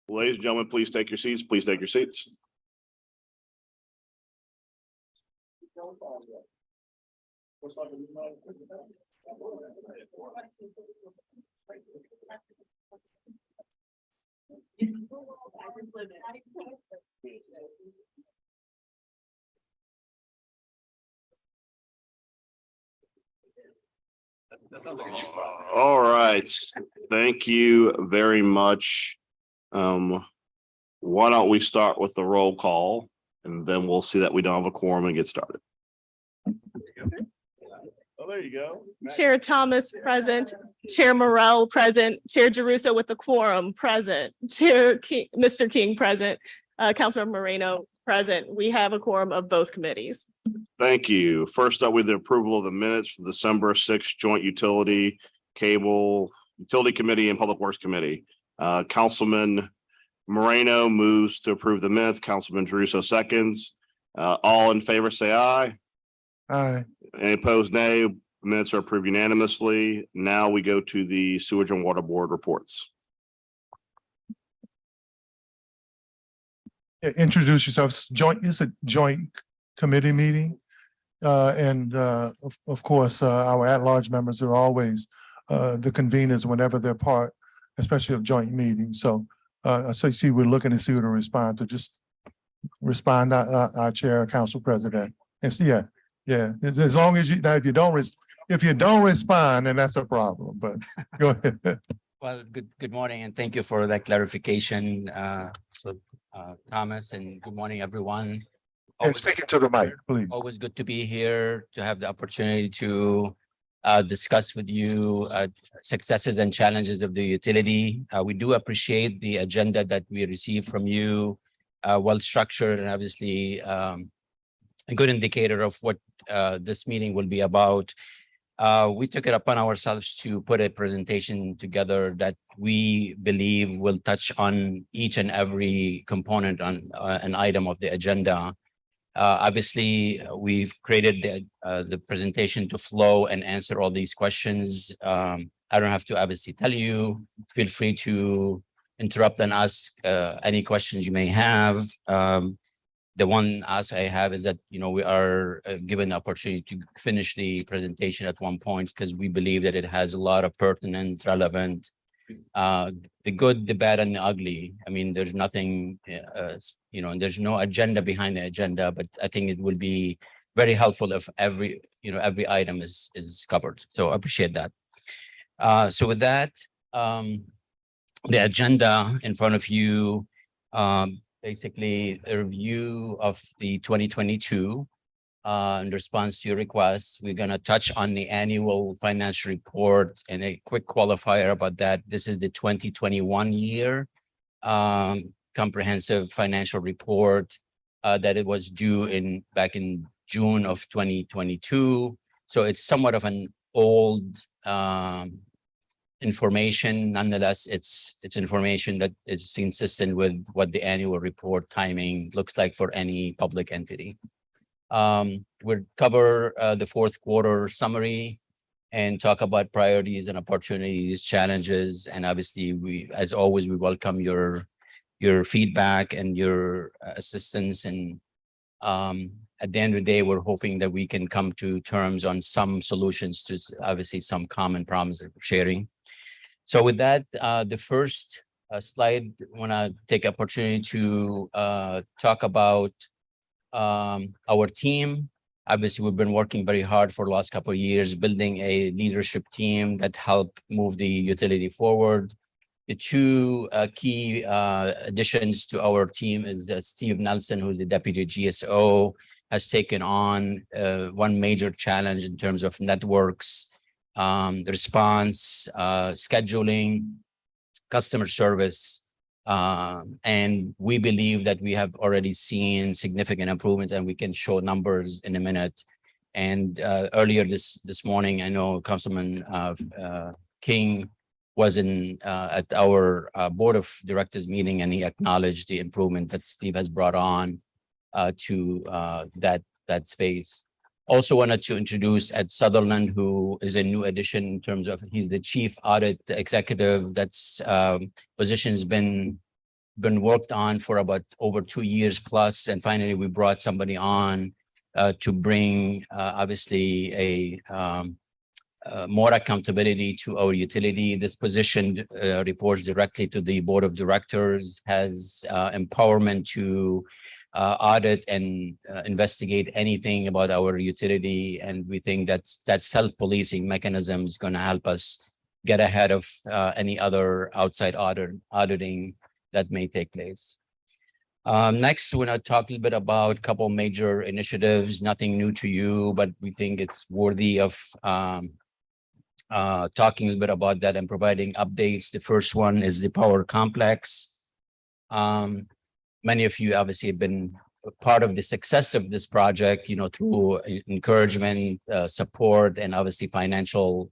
Ladies and gentlemen, please take your seats. Please take your seats. All right. Thank you very much. Why don't we start with the roll call and then we'll see that we don't have a quorum and get started. Oh, there you go. Chair Thomas present, Chair Morrell present, Chair Jeruso with the quorum present, Chair King, Mr. King present, Councilmember Moreno present. We have a quorum of both committees. Thank you. First up, with the approval of the minutes for December 6th Joint Utility Committee and Public Works Committee. Councilman Moreno moves to approve the minutes. Councilman Jeruso seconds. All in favor, say aye. Aye. Any opposed, nay. Minutes are approved unanimously. Now we go to the Sewage and Water Board reports. Introduce yourself. It's a joint committee meeting. Of course, our at-large members are always the conveners whenever they're part, especially of joint meetings. So you see, we're looking to see who to respond to. Just respond, our chair, council president. And yeah. As long as if you don't respond, then that's a problem. But go ahead. Well, good morning, and thank you for that clarification, Thomas, and good morning, everyone. And speaking to the mic, please. Always good to be here to have the opportunity to discuss with you successes and challenges of the utility. We do appreciate the agenda that we received from you, well structured, and obviously a good indicator of what this meeting will be about. We took it upon ourselves to put a presentation together that we believe will touch on each and every component on an item of the agenda. Obviously, we've created the presentation to flow and answer all these questions. I don't have to obviously tell you. Feel free to interrupt and ask any questions you may have. The one ask I have is that, we are given the opportunity to finish the presentation at one point because we believe that it has a lot of pertinent, relevant, the good, the bad, and the ugly. I mean, there's nothing, there's no agenda behind the agenda, but I think it will be very helpful if every item is covered. So I appreciate that. So with that, the agenda in front of you, basically a review of the 2022. In response to your request, we're going to touch on the annual financial report and a quick qualifier about that. This is the 2021 year comprehensive financial report that it was due back in June of 2022. So it's somewhat of an old information. Nonetheless, it's information that is consistent with what the annual report timing looks like for any public entity. We'll cover the fourth quarter summary and talk about priorities and opportunities, challenges, and obviously as always, we welcome your feedback and your assistance. And at the end of the day, we're hoping that we can come to terms on some solutions to obviously some common problems that we're sharing. So with that, the first slide, I want to take opportunity to talk about our team. Obviously, we've been working very hard for the last couple of years, building a leadership team that helped move the utility forward. The two key additions to our team is Steve Nelson, who's the deputy GSO, has taken on one major challenge in terms of networks, response, scheduling, customer service. And we believe that we have already seen significant improvements, and we can show numbers in a minute. And earlier this morning, I know Councilman King was at our board of directors meeting, and he acknowledged the improvement that Steve has brought on to that space. Also wanted to introduce Ed Sutherland, who is a new addition in terms of he's the chief audit executive. That's position has been been worked on for about over 2 years plus, and finally we brought somebody on to bring obviously more accountability to our utility. This position reports directly to the board of directors, has empowerment to audit and investigate anything about our utility. And we think that self-policing mechanism is going to help us get ahead of any other outside auditing that may take place. Next, we're going to talk a little bit about a couple major initiatives, nothing new to you, but we think it's worthy of talking a little bit about that and providing updates. The first one is the power complex. Many of you obviously have been a part of the success of this project, through encouragement, support, and obviously financial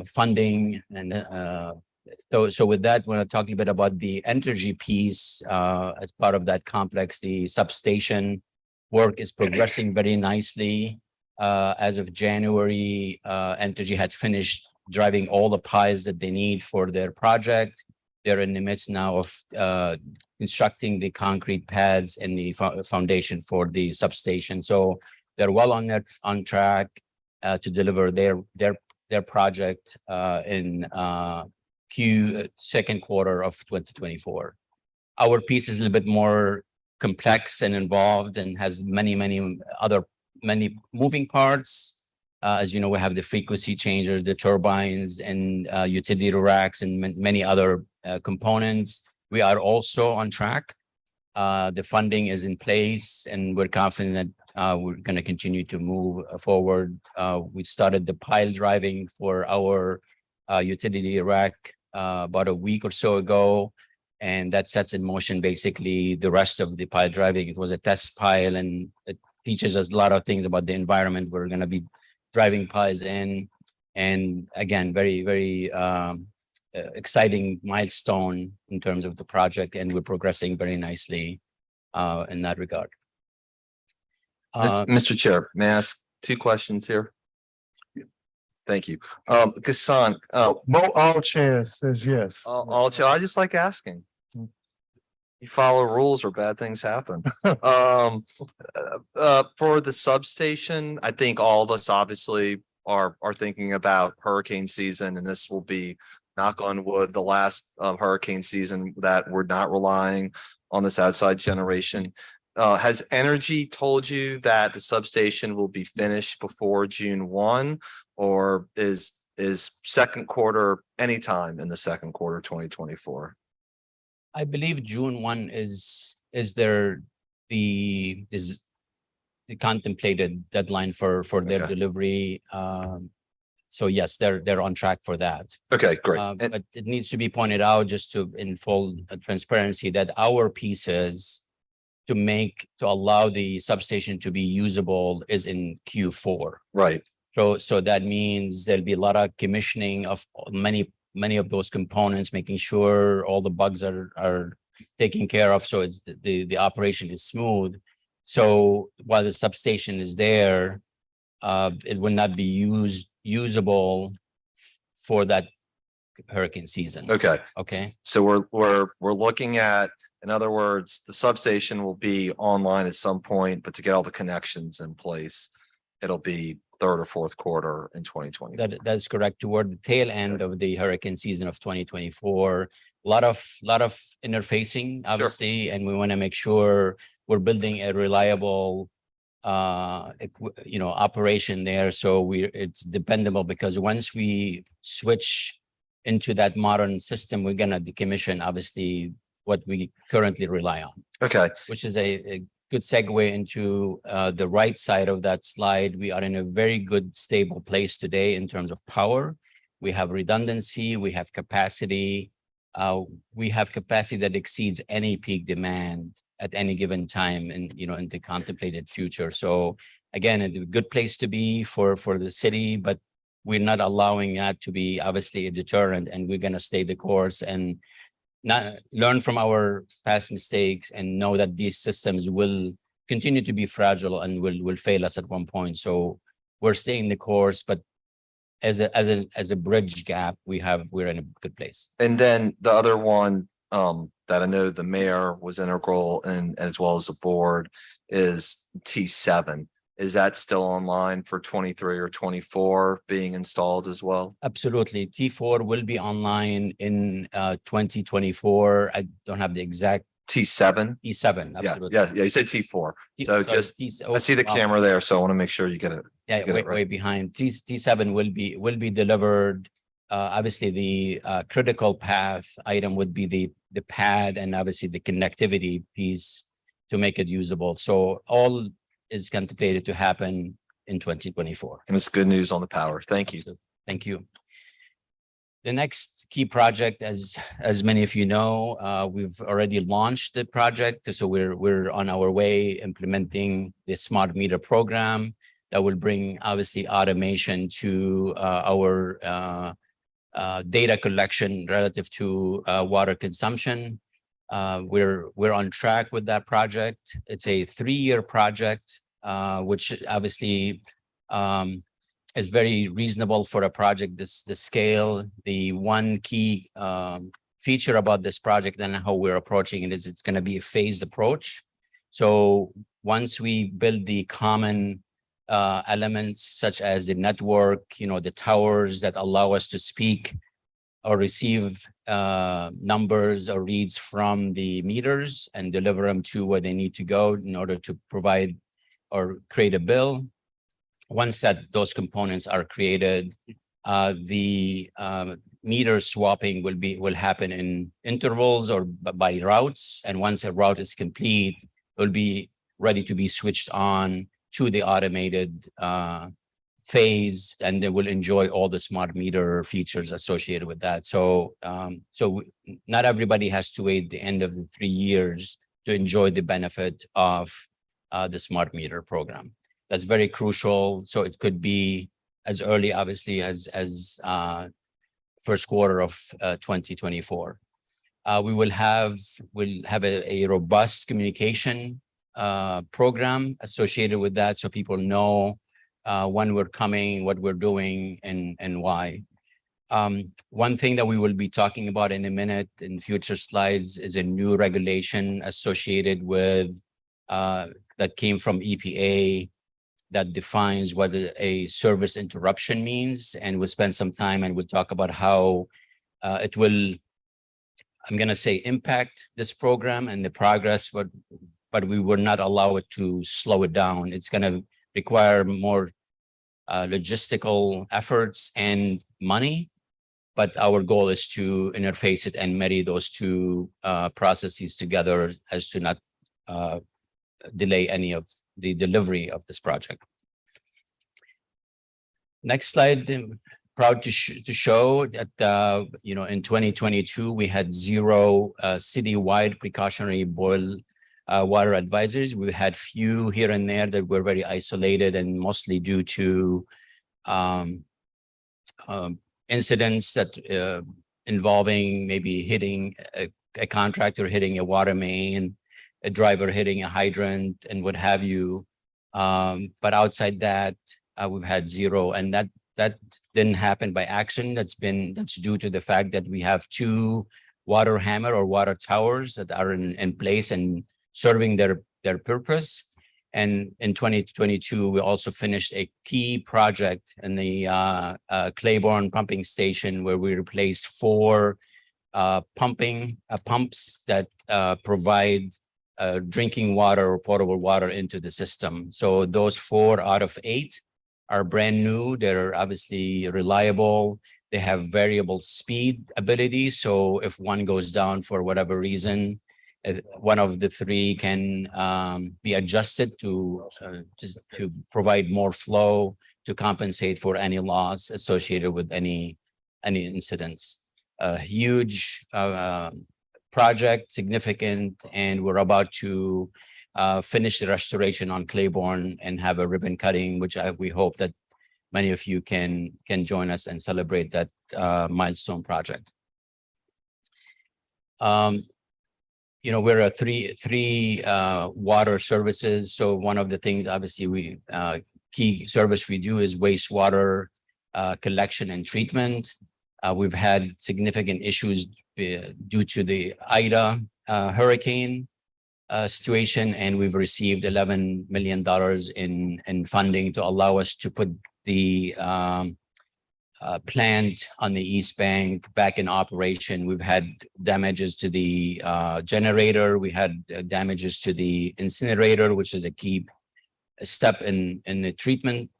funding. And so with that, we're going to talk a little bit about the energy piece as part of that complex. The substation work is progressing very nicely. As of January, Entergy had finished driving all the piles that they need for their project. They're in the midst now of constructing the concrete pads and the foundation for the substation. So they're well on track to deliver their project in second quarter of 2024. Our piece is a little bit more complex and involved and has many moving parts. As you know, we have the frequency changers, the turbines, and utility racks, and many other components. We are also on track. The funding is in place, and we're confident that we're going to continue to move forward. We started the pile driving for our utility rack about a week or so ago, and that sets in motion basically the rest of the pile driving. It was a test pile, and it teaches us a lot of things about the environment we're going to be driving piles in. And again, very exciting milestone in terms of the project, and we're progressing very nicely in that regard. Mr. Chair, may I ask 2 questions here? Thank you. Ghassan, All chairs says yes. all chair, I just like asking. You follow rules or bad things happen. For the substation, I think all of us obviously are thinking about hurricane season, and this will be, knock on wood, the last hurricane season that we're not relying on this outside generation. Has Entergy told you that the substation will be finished before June 1, or is second quarter anytime in the second quarter 2024? I believe June 1 is the contemplated deadline for their Okay. delivery. So yes, they're on track for that. Okay, great. But it needs to be pointed out, just to in full transparency, that our pieces to allow the substation to be usable is in Q4. Right. So that means there'll be a lot of commissioning of many of those components, making sure all the bugs are taken care of, so it's the operation is smooth. So while the substation is there, it will not be usable for that hurricane season. Okay. Okay. So we're looking at, in other words, the substation will be online at some point, but to get all the connections in place, it'll be third or fourth quarter in 2020. That's correct. Toward the tail end of the hurricane season of 2024, a lot of interfacing, obviously, and we want to make sure we're building a reliable operation there. So it's dependable, because once we switch into that modern system, we're gonna decommission obviously what we currently rely on. Okay. Which is a good segue into the right side of that slide. We are in a very good, stable place today in terms of power. We have redundancy, we have capacity. We have capacity that exceeds any peak demand at any given time in the contemplated future. So again, it's a good place to be for the city, but we're not allowing that to be obviously a deterrent, and we're going to stay the course and not learn from our past mistakes and know that these systems will continue to be fragile and will fail us at one point. So we're staying the course, but as a bridge gap, we're in a good place. And then the other one, that I know the mayor was integral and as well as the board is T7. Is that still online for 23 or 24 being installed as well? Absolutely. T4 will be online in 2024. I don't have the exact T7? T7. Yeah, Absolutely. yeah, you said T4. So just, I see the camera there, so I want to make sure you get it. Yeah, get it way right. behind. T7 will be delivered. Obviously, the critical path item would be the pad and obviously the connectivity piece to make it usable. So all is contemplated to happen in 2024. And it's good news on the power. Thank you. Absolutely. Thank you. The next key project, as many of you know, we've already launched the project. So we're on our way implementing the smart meter program that will bring obviously automation to our data collection relative to water consumption. We're on track with that project. It's a 3-year project, which obviously is very reasonable for a project this scale. The one key feature about this project and how we're approaching it is it's going to be a phased approach. So once we build the common elements such as the network, the towers that allow us to speak or receive numbers or reads from the meters and deliver them to where they need to go in order to provide or create a bill. Once those components are created, the meter swapping will happen in intervals or by routes. And once a route is complete, it will be ready to be switched on to the automated phase, and they will enjoy all the smart meter features associated with that. So, not everybody has to wait the end of the 3 years to enjoy the benefit of the smart meter program. That's very crucial. So it could be as early, obviously, as first quarter of 2024. We'll have a robust communication program associated with that, so people know when we're coming, what we're doing, and why. One thing that we will be talking about in a minute in future slides is a new regulation associated with that came from EPA that defines what a service interruption means, and we'll spend some time and we'll talk about how it will, I'm going to say, impact this program and the progress, but we will not allow it to slow it down. It's going to require more logistical efforts and money, but our goal is to interface it and marry those two processes together as to not delay any of the delivery of this project. Next slide. I'm proud to show that in 2022 we had 0 citywide precautionary boil water advisories. We had few here and there that were very isolated and mostly due to incidents that involving maybe hitting a contractor, hitting a water main, a driver hitting a hydrant, and what have you. But outside that, we've had 0, and that didn't happen by accident. That's due to the fact that we have 2 water hammer or water towers that are in place and serving their purpose. And in 2022, we also finished a key project in the Claiborne pumping station where we replaced 4 pumps that provide drinking water or potable water into the system. So those 4 out of 8 are brand new. They're obviously reliable. They have variable speed ability. So if one goes down for whatever reason, one of the 3 can be adjusted to provide more flow to compensate for any loss associated with any incidents. A huge project, significant, and we're about to finish the restoration on Claiborne and have a ribbon cutting, which we hope that many of you can join us and celebrate that milestone project. We're a three water services. So one of the things, obviously, key service we do is wastewater collection and treatment. We've had significant issues due to the Ida hurricane situation, and we've received $11 million in funding to allow us to put the plant on the East Bank back in operation. We've had damages to the generator. We had damages to the incinerator, which is a key step in the treatment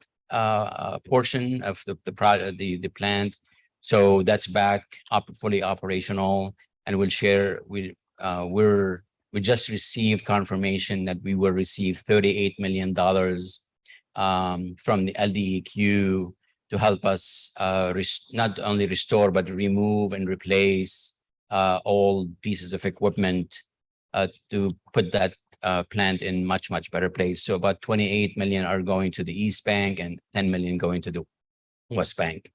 portion of the plant. So that's back fully operational, and we'll share. We just received confirmation that we will receive $38 million from the LDEQ to help us not only restore but remove and replace old pieces of equipment to put that plant in much better place. So about 28 million are going to the East Bank and 10 million going to the West Bank.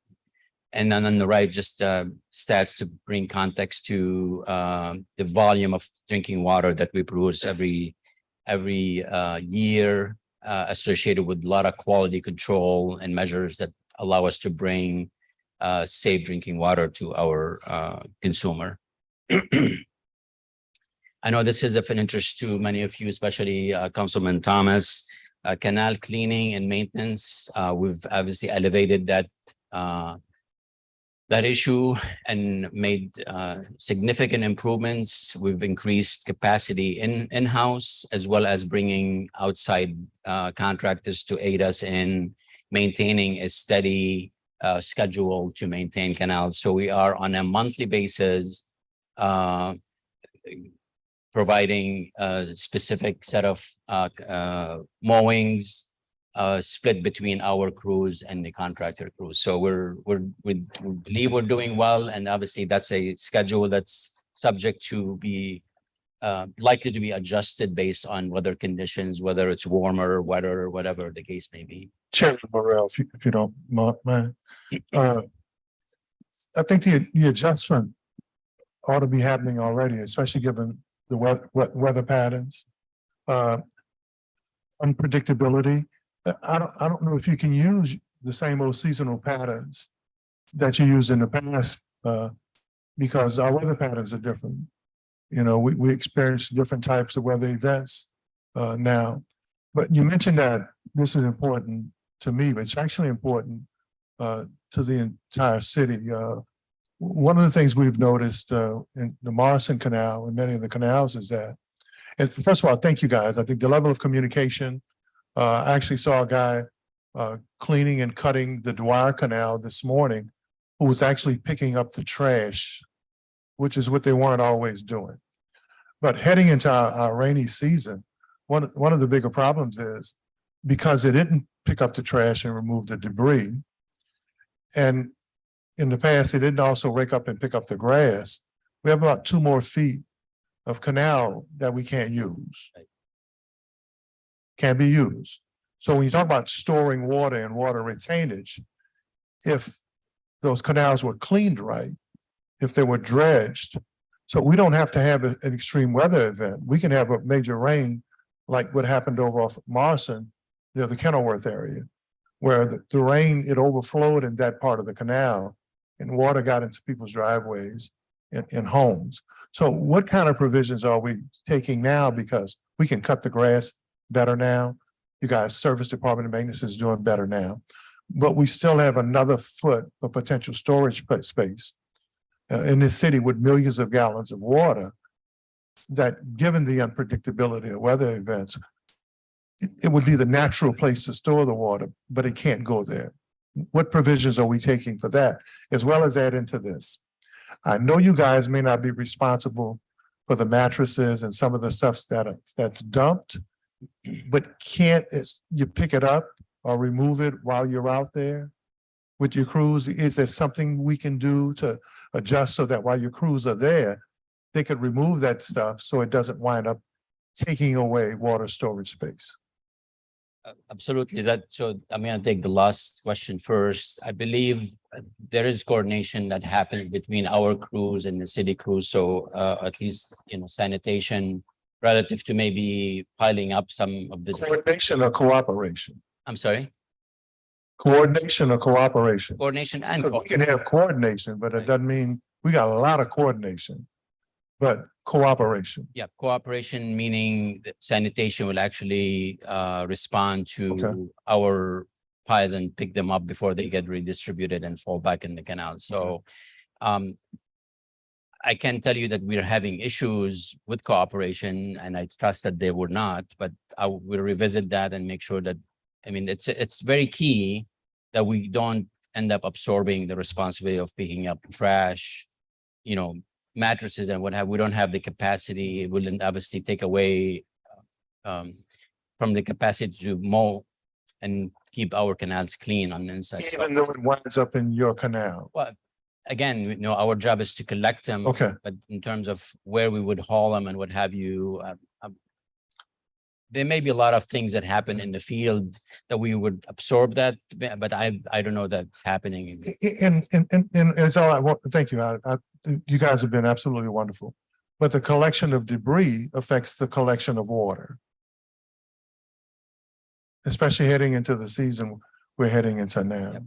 And then on the right, just stats to bring context to the volume of drinking water that we produce every year, associated with a lot of quality control and measures that allow us to bring safe drinking water to our consumer. I know this is of an interest to many of you, especially Councilman Thomas. Canal cleaning and maintenance, we've obviously elevated that issue and made significant improvements. We've increased capacity in-house, as well as bringing outside contractors to aid us in maintaining a steady schedule to maintain canals. So we are on a monthly basis providing a specific set of mowings split between our crews and the contractor crews. So we believe we're doing well, and obviously that's a schedule that's subject to be likely to be adjusted based on weather conditions, whether it's warmer, wetter, whatever the case may be. Chairman Morrell, if you don't mind, I think the adjustment ought to be happening already, especially given the weather patterns, unpredictability. I don't know if you can use the same old seasonal patterns that you used in the past, because our weather patterns are different. You know, we experience different types of weather events now. But you mentioned that this is important to me, but it's actually important to the entire city. One of the things we've noticed in the Morrison Canal and many of the canals is that, and first of all, thank you guys. I think the level of communication, I actually saw a guy cleaning and cutting the Dwyer Canal this morning who was actually picking up the trash, which is what they weren't always doing. But heading into our rainy season, one of the bigger problems is because they didn't pick up the trash and remove the debris, and in the past, they didn't also rake up and pick up the grass. We have about 2 more feet of canal that we can't use. Can't be used. So when you talk about storing water and water retainage, if those canals were cleaned right, if they were dredged, so we don't have to have an extreme weather event. We can have a major rain like what happened over off Morrison, near the Kenilworth area, where the rain, it overflowed in that part of the canal and water got into people's driveways and homes. So what kind of provisions are we taking now? Because we can cut the grass better now. You guys, Service Department of Maintenance is doing better now, but we still have another foot of potential storage space in this city with millions of gallons of water that, given the unpredictability of weather events, it would be the natural place to store the water, but it can't go there. What provisions are we taking for that, as well as add into this? I know you guys may not be responsible for the mattresses and some of the stuff that's dumped, but can't you pick it up or remove it while you're out there with your crews? Is there something we can do to adjust so that while your crews are there, they could remove that stuff so it doesn't wind up taking away water storage space? Absolutely. So I'm going to take the last question first. I believe there is coordination that happens between our crews and the city crews. So at least, sanitation relative to maybe piling up some of the Coordination or cooperation? I'm sorry? Coordination or cooperation? Coordination and We can have coordination, but it doesn't mean We got a lot of coordination, but cooperation. Yeah, cooperation, meaning that sanitation will actually respond Okay. to our piles and pick them up before they get redistributed and fall back in the canal. So I can tell you that we're having issues with cooperation, and I trust that they were not, but I will revisit that and make sure that, I mean, it's very key that we don't end up absorbing the responsibility of picking up trash, you know, mattresses and what have. We don't have the capacity. It will obviously take away from the capacity to mow and keep our canals clean on the inside. Even though it winds up in your canal. Well, again, you know, our job is to collect them. Okay. But in terms of where we would haul them and what have you, there may be a lot of things that happen in the field that we would absorb that, but I don't know that's happening. And it's all I want. Thank you. You guys have been absolutely wonderful. But the collection of debris affects the collection of water. Especially heading into the season we're heading into now.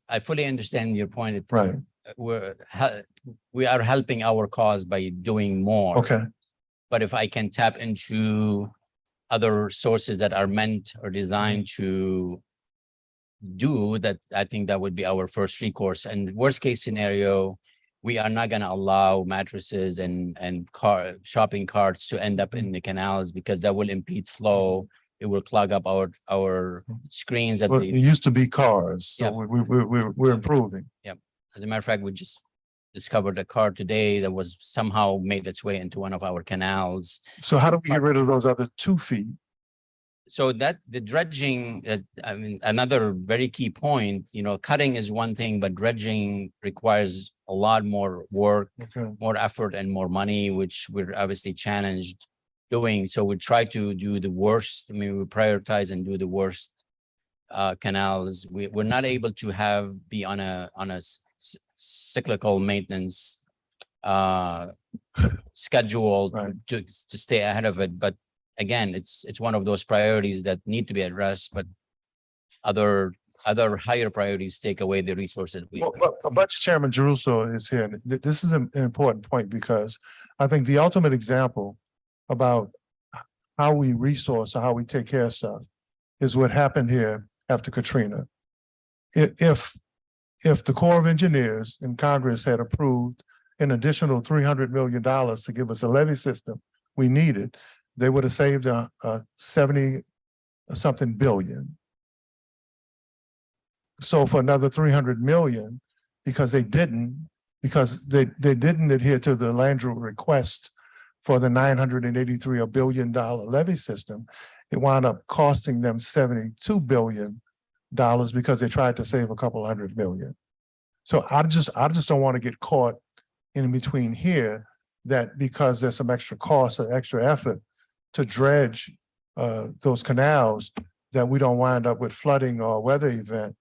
I fully understand your point. Right. We are helping our cause by doing more. Okay. But if I can tap into other sources that are meant or designed to do that, I think that would be our first recourse. And worst case scenario, we are not going to allow mattresses and shopping carts to end up in the canals, because that will impede flow. It will clog up our screens. Well, it used to be cars, so Yeah. we're improving. As a matter of fact, we just discovered a car today that was somehow made its way into one of our canals. So how do we get rid of those other 2 feet? So that the dredging, I mean, another very key point, you know, cutting is one thing, but dredging requires a lot more work, Okay. more effort and more money, which we're obviously challenged doing. So we try to do the worst. I mean, we prioritize and do the worst canals. We're not able to be on a cyclical maintenance schedule Right. to stay ahead of it. But again, it's one of those priorities that need to be addressed, but other higher priorities take away the resources. Budget Chairman Jeruso is here. This is an important point, because I think the ultimate example about how we resource or how we take care of stuff is what happened here after Katrina. If the Corps of Engineers in Congress had approved an additional $300 million to give us a levee system we needed, they would have saved 70-something billion. So for another 300 million, because they didn't adhere to the Landrieu request for the $983 billion levee system, it wound up costing them $72 billion because they tried to save a couple $100 million. So I just don't want to get caught in between here, that because there's some extra cost or extra effort to dredge those canals, that we don't wind up with flooding or weather event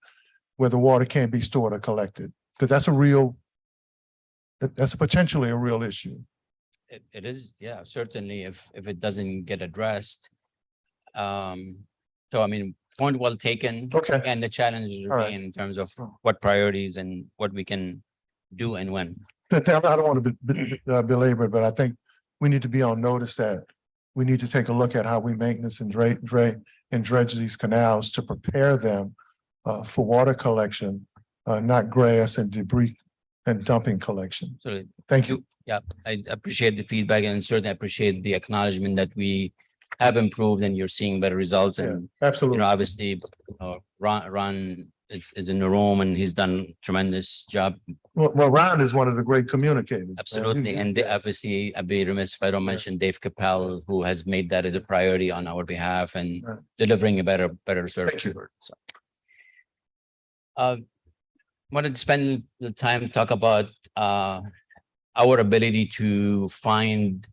where the water can't be stored or collected, because that's potentially a real issue. It is, yeah, certainly if it doesn't get addressed. So I mean, point well taken. Okay. And the challenges All right. remain in terms of what priorities and what we can do and when. I don't want to belabor it, but I think we need to be on notice that we need to take a look at how we maintenance and dredge these canals to prepare them for water collection, not grass and debris and dumping collection. So Thank you. yeah, I appreciate the feedback, and certainly appreciate the acknowledgement that we have improved and you're seeing better results. And you Absolutely. know, obviously, Ron is in the room and he's done a tremendous job. Well, Ron is one of the great communicators. man. Absolutely. And obviously, I'd be remiss if I don't mention Dave Capel, who has made that as a priority on our behalf and Right. delivering a better service. you. So, wanted to spend the time to talk about our ability to find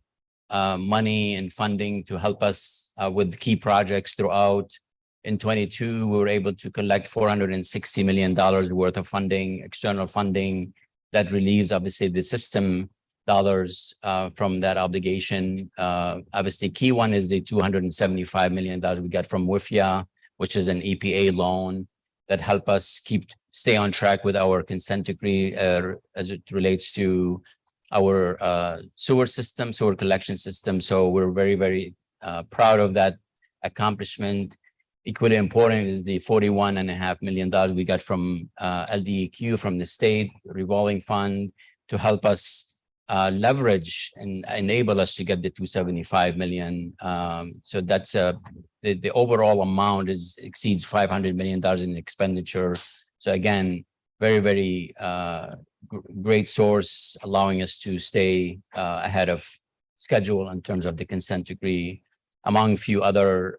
money and funding to help us with key projects throughout. In 22, we were able to collect $460 million worth of funding, external funding that relieves obviously the system dollars from that obligation. Obviously, key one is the $275 million we got from WIFIA, which is an EPA loan that help us stay on track with our consent decree as it relates to our sewer collection system. So we're very, very proud of that accomplishment. Equally important is the $41.5 million we got from LDEQ, from the state revolving fund, to help us leverage and enable us to get the $275 million. So that's the overall amount exceeds $500 million in expenditure. So again, very, very great source, allowing us to stay ahead of schedule in terms of the consent decree, among a few other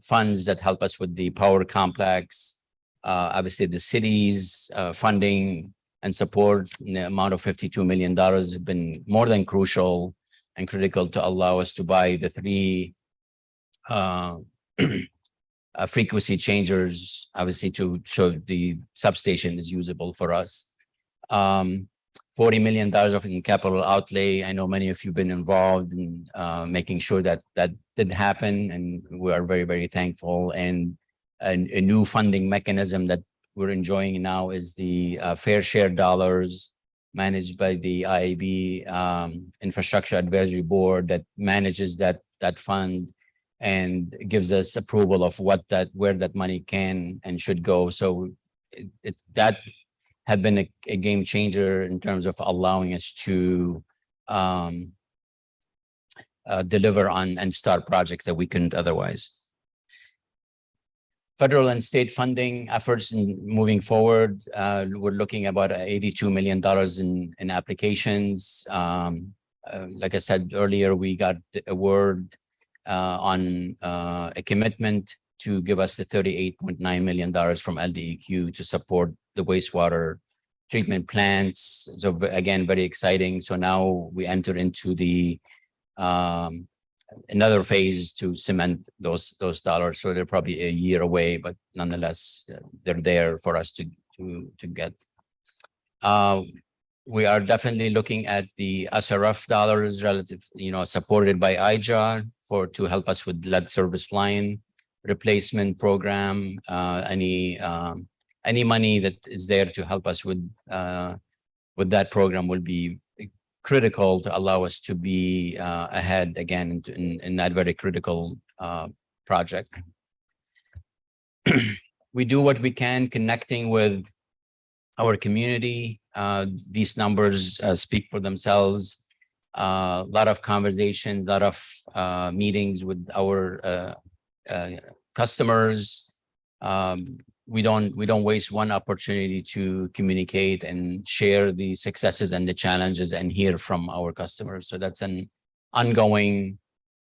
funds that help us with the power complex. Obviously, the city's funding and support in the amount of $52 million has been more than crucial and critical to allow us to buy the 3 frequency changers, obviously, to show the substation is usable for us. $40 million in capital outlay. I know many of you have been involved in making sure that did happen, and we are very, very thankful. And a new funding mechanism that we're enjoying now is the fair share dollars managed by the IAB Infrastructure Advisory Board that manages that fund and gives us approval of where that money can and should go. So that had been a game changer in terms of allowing us to deliver on and start projects that we couldn't otherwise. Federal and state funding efforts in moving forward, we're looking about $82 million in applications. Like I said earlier, we got a word on a commitment to give us the $38.9 million from LDEQ to support the wastewater treatment plants. So again, very exciting. So now we enter into the another phase to cement those dollars. So they're probably a year away, but nonetheless, they're there for us to get. We are definitely looking at the SRF dollars relative, supported by IJA to help us with lead service line replacement program. Any money that is there to help us with that program will be critical to allow us to be ahead again in that very critical project. We do what we can connecting with our community. These numbers speak for themselves. A lot of conversations, a lot of meetings with our customers. We don't waste one opportunity to communicate and share the successes and the challenges and hear from our customers. So that's an ongoing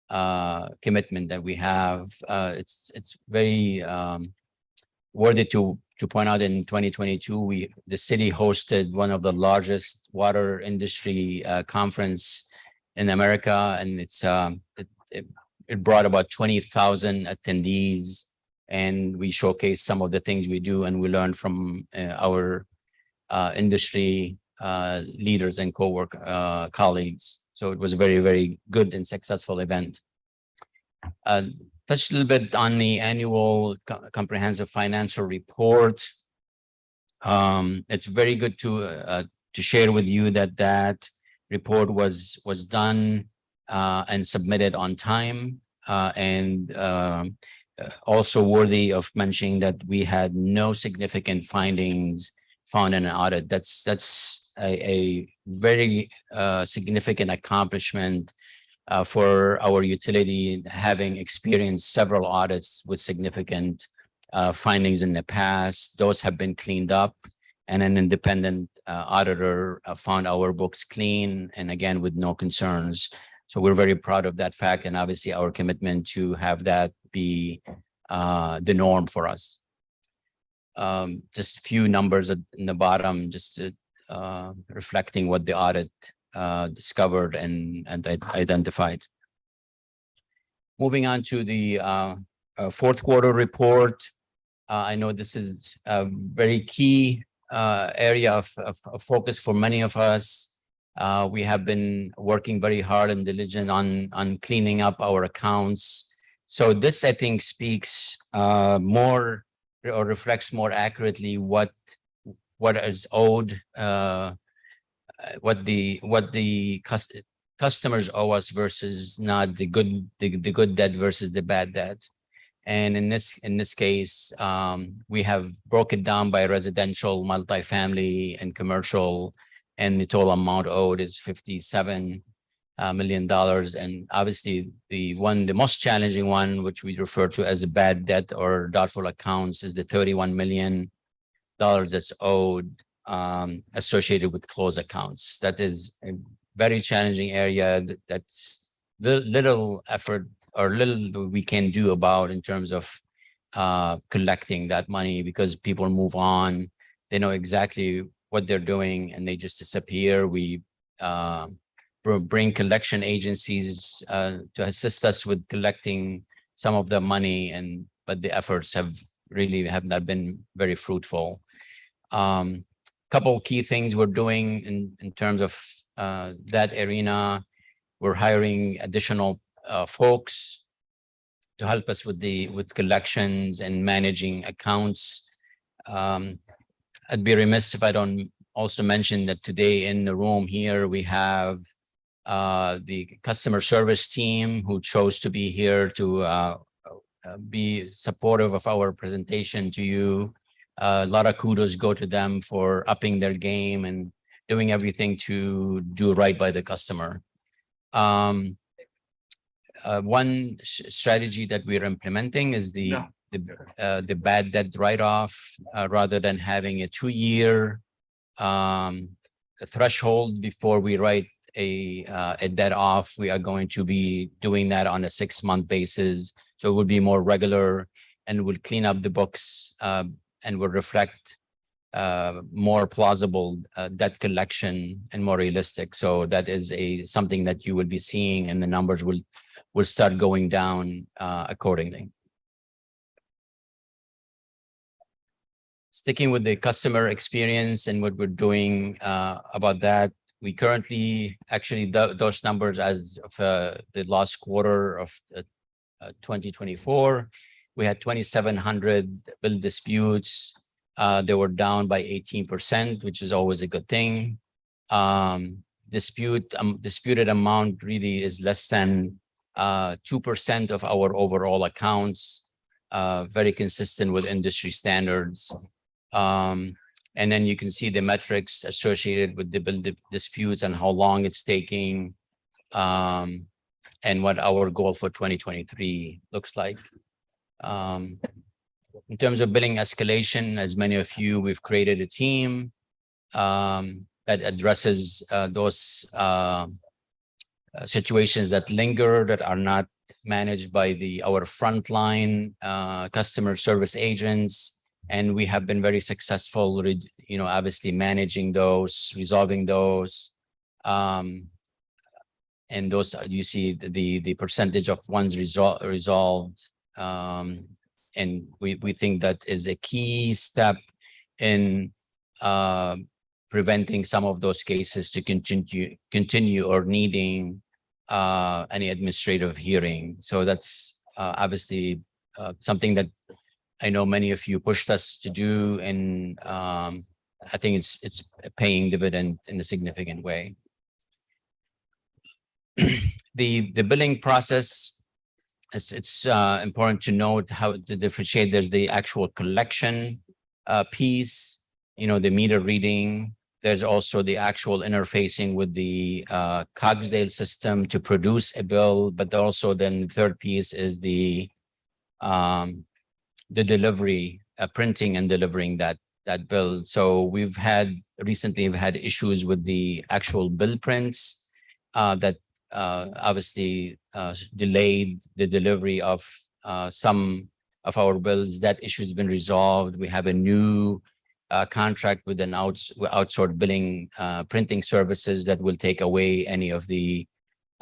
commitment that we have. It's very worthy to point out. In 2022, the city hosted one of the largest water industry conference in America, and it brought about 20,000 attendees. And we showcase some of the things we do, and we learn from our industry leaders and colleagues. So it was a very, very good and successful event. Touched a little bit on the annual comprehensive financial report. It's very good to share with you that report was done and submitted on time, and also worthy of mentioning that we had no significant findings found in an audit. That's a very significant accomplishment for our utility, having experienced several audits with significant findings in the past. Those have been cleaned up, and an independent auditor found our books clean, and again, with no concerns. So we're very proud of that fact, and obviously our commitment to have that be the norm for us. Just a few numbers in the bottom, just reflecting what the audit discovered and identified. Moving on to the fourth quarter report. I know this is a very key area of focus for many of us. We have been working very hard and diligent on cleaning up our accounts. So this, I think, speaks more or reflects more accurately what is owed, what the customers owe us versus not the good debt versus the bad debt. And in this case, we have broken down by residential, multifamily, and commercial, and the total amount owed is $57 million. And obviously, the most challenging one, which we refer to as a bad debt or doubtful accounts, is the $31 million that's owed, associated with closed accounts. That is a very challenging area. That's little effort or little we can do about in terms of collecting that money, because people move on. They know exactly what they're doing and they just disappear. We bring collection agencies to assist us with collecting some of the money, but the efforts have not been very fruitful. Couple key things we're doing in terms of that arena. We're hiring additional folks to help us with collections and managing accounts. I'd be remiss if I don't also mention that today in the room here we have the customer service team who chose to be here to be supportive of our presentation to you. A lot of kudos go to them for upping their game and doing everything to do right by the customer. One strategy that we're implementing is the bad debt write-off. Rather than having a 2-year threshold before we write a debt off, we are going to be doing that on a 6-month basis. So it will be more regular and will clean up the books and will reflect more plausible debt collection and more realistic. So that is something that you will be seeing, and the numbers will start going down accordingly. Sticking with the customer experience and what we're doing about that, we currently actually those numbers as of the last quarter of 2024, we had 2,700 bill disputes. They were down by 18%, which is always a good thing. Disputed amount really is less than 2% of our overall accounts, very consistent with industry standards. And then you can see the metrics associated with the bill disputes and how long it's taking, and what our goal for 2023 looks like. In terms of billing escalation, as many of you, we've created a team that addresses those situations that linger, that are not managed by our frontline customer service agents. And we have been very successful, obviously managing those, resolving those. And those, you see the percentage of ones resolved. And we think that is a key step in preventing some of those cases to continue or needing any administrative hearing. So that's obviously something that I know many of you pushed us to do, and I think it's paying dividend in a significant way. The billing process, it's important to note how to differentiate. There's the actual collection piece, the meter reading. There's also the actual interfacing with the Cogsdale system to produce a bill, but also then the third piece is the delivery, printing and delivering that bill. So we've recently had issues with the actual bill prints that obviously delayed the delivery of some of our bills. That issue has been resolved. We have a new contract with an outsourced billing printing services that will take away any of the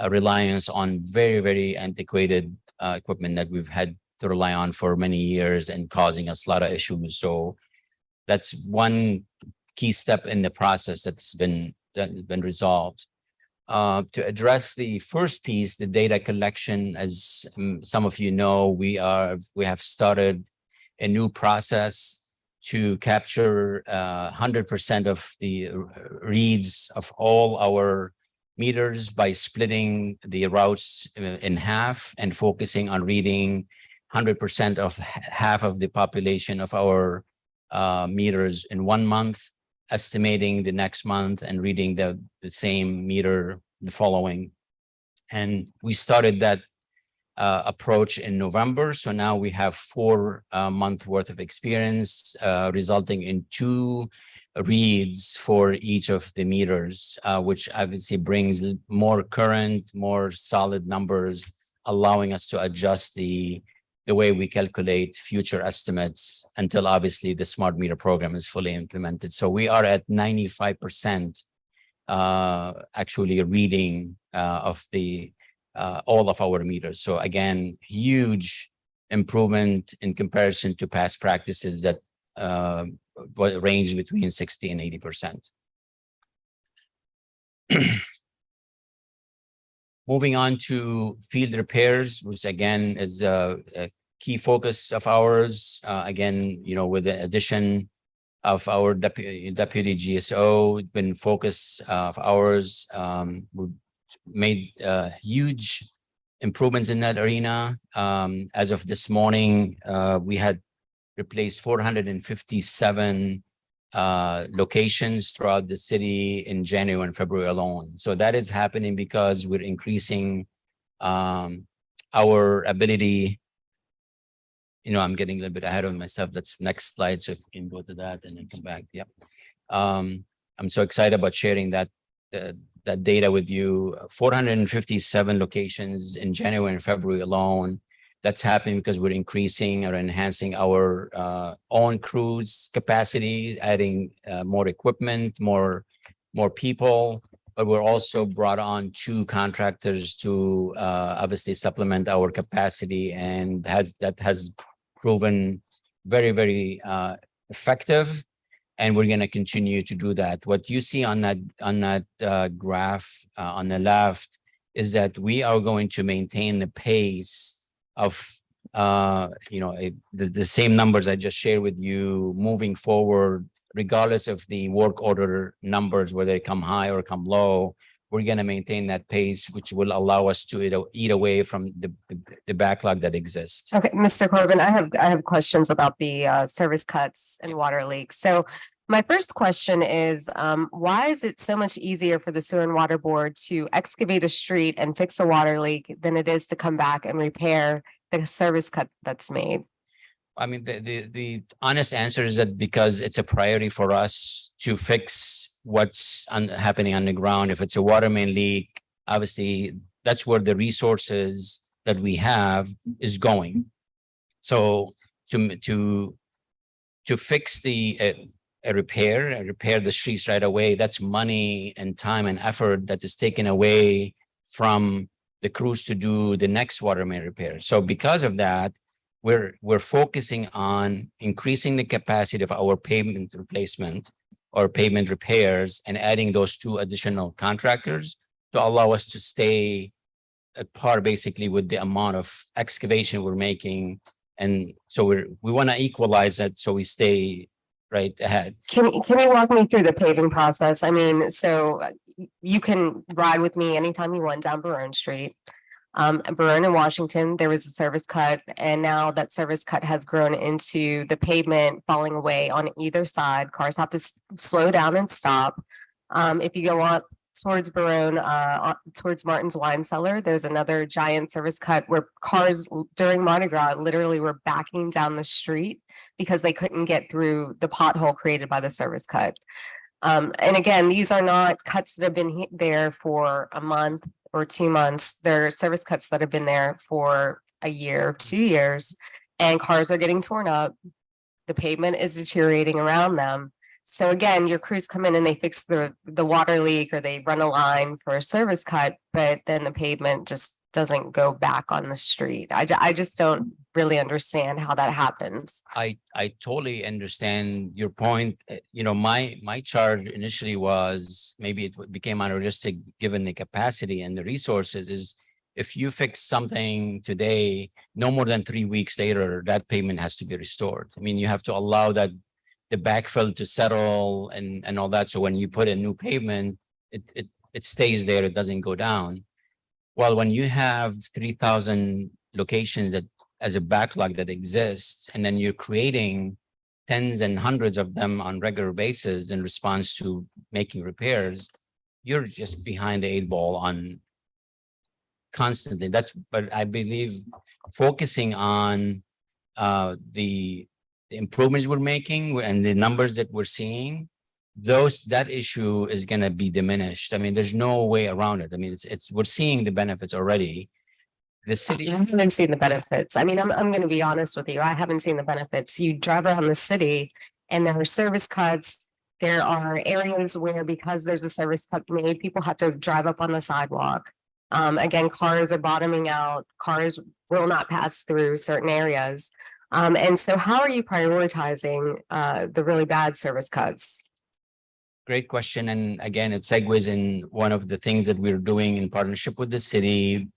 reliance on very, very antiquated equipment that we've had to rely on for many years and causing us a lot of issues. So that's one key step in the process that's been resolved. To address the first piece, the data collection, as some of you know, we have started a new process to capture 100% of the reads of all our meters by splitting the routes in half and focusing on reading 100% of half of the population of our meters in 1 month, estimating the next month and reading the same meter the following. And we started that approach in November. So now we have 4 month worth of experience, resulting in 2 reads for each of the meters, which obviously brings more current, more solid numbers, allowing us to adjust the way we calculate future estimates until obviously the smart meter program is fully implemented. So we are at 95% actually reading of the all of our meters. So again, huge improvement in comparison to past practices that range between 60 and 80%. Moving on to field repairs, which again is a key focus of ours. Again, you know, with the addition of our deputy GSO, it's been focus of ours. We've made huge improvements in that arena. As of this morning, we had replaced 457 locations throughout the city in January and February alone. So that is happening because we're increasing our ability. You know, I'm getting a little bit ahead of myself. That's next slide. So if you can go to that and then come back. Yep. I'm so excited about sharing that data with you. 457 locations in January and February alone. That's happening because we're increasing or enhancing our own crews capacity, adding more equipment, more people, but we're also brought on 2 contractors to obviously supplement our capacity, and that has proven very, very effective. And we're going to continue to do that. What you see on that graph on the left is that we are going to maintain the pace of the same numbers I just shared with you moving forward, regardless of the work order numbers, whether they come high or come low. We're going to maintain that pace, which will allow us to eat away from the backlog that exists. Okay, Mr. Corbin, I have questions about the service cuts and water leaks. So my first question is, why is it so much easier for the Sewer and Water Board to excavate a street and fix a water leak than it is to come back and repair the service cut that's made? I mean, the honest answer is that because it's a priority for us to fix what's happening on the ground. If it's a water main leak, obviously that's where the resources that we have is going. So to fix repair the streets right away, that's money and time and effort that is taken away from the crews to do the next water main repair. So because of that, we're focusing on increasing the capacity of our pavement replacement or pavement repairs and adding those 2 additional contractors to allow us to stay at par basically with the amount of excavation we're making. And so we want to equalize it so we stay right ahead. Can you walk me through the paving process? I mean, so you can ride with me anytime you want down Barone Street. Barone and Washington, there was a service cut, and now that service cut has grown into the pavement falling away on either side. Cars have to slow down and stop. If you go on towards Barone, towards Martin's Wine Cellar, there's another giant service cut where cars during Mardi Gras literally were backing down the street because they couldn't get through the pothole created by the service cut. And again, these are not cuts that have been there for a month or 2 months. They're service cuts that have been there for a year, 2 years, and cars are getting torn up. The pavement is deteriorating around them. So again, your crews come in and they fix the water leak or they run a line for a service cut, but then the pavement just doesn't go back on the street. I just don't really understand how that happens. I totally understand your point. You know, my charge initially was maybe it became unrealistic given the capacity and the resources is if you fix something today, no more than 3 weeks later, that payment has to be restored. I mean, you have to allow that the backfill to settle and all that. So when you put a new pavement, it stays there, it doesn't go down. Well, when you have 3,000 locations that as a backlog that exists, and then you're creating tens and hundreds of them on regular basis in response to making repairs, you're just behind the 8 ball on constantly. That's, but I believe focusing on the improvements we're making and the numbers that we're seeing, that issue is going to be diminished. I mean, there's no way around it. I mean, we're seeing the benefits already. The city, I haven't seen the benefits. I mean, I'm going to be honest with you. I haven't seen the benefits. You drive around the city and there are service cuts. There are areas where, because there's a service cut made, people have to drive up on the sidewalk. Again, cars are bottoming out. Cars will not pass through certain areas. And so how are you prioritizing the really bad service cuts? great question. And again, it segues in one of the things that we're doing in partnership with the city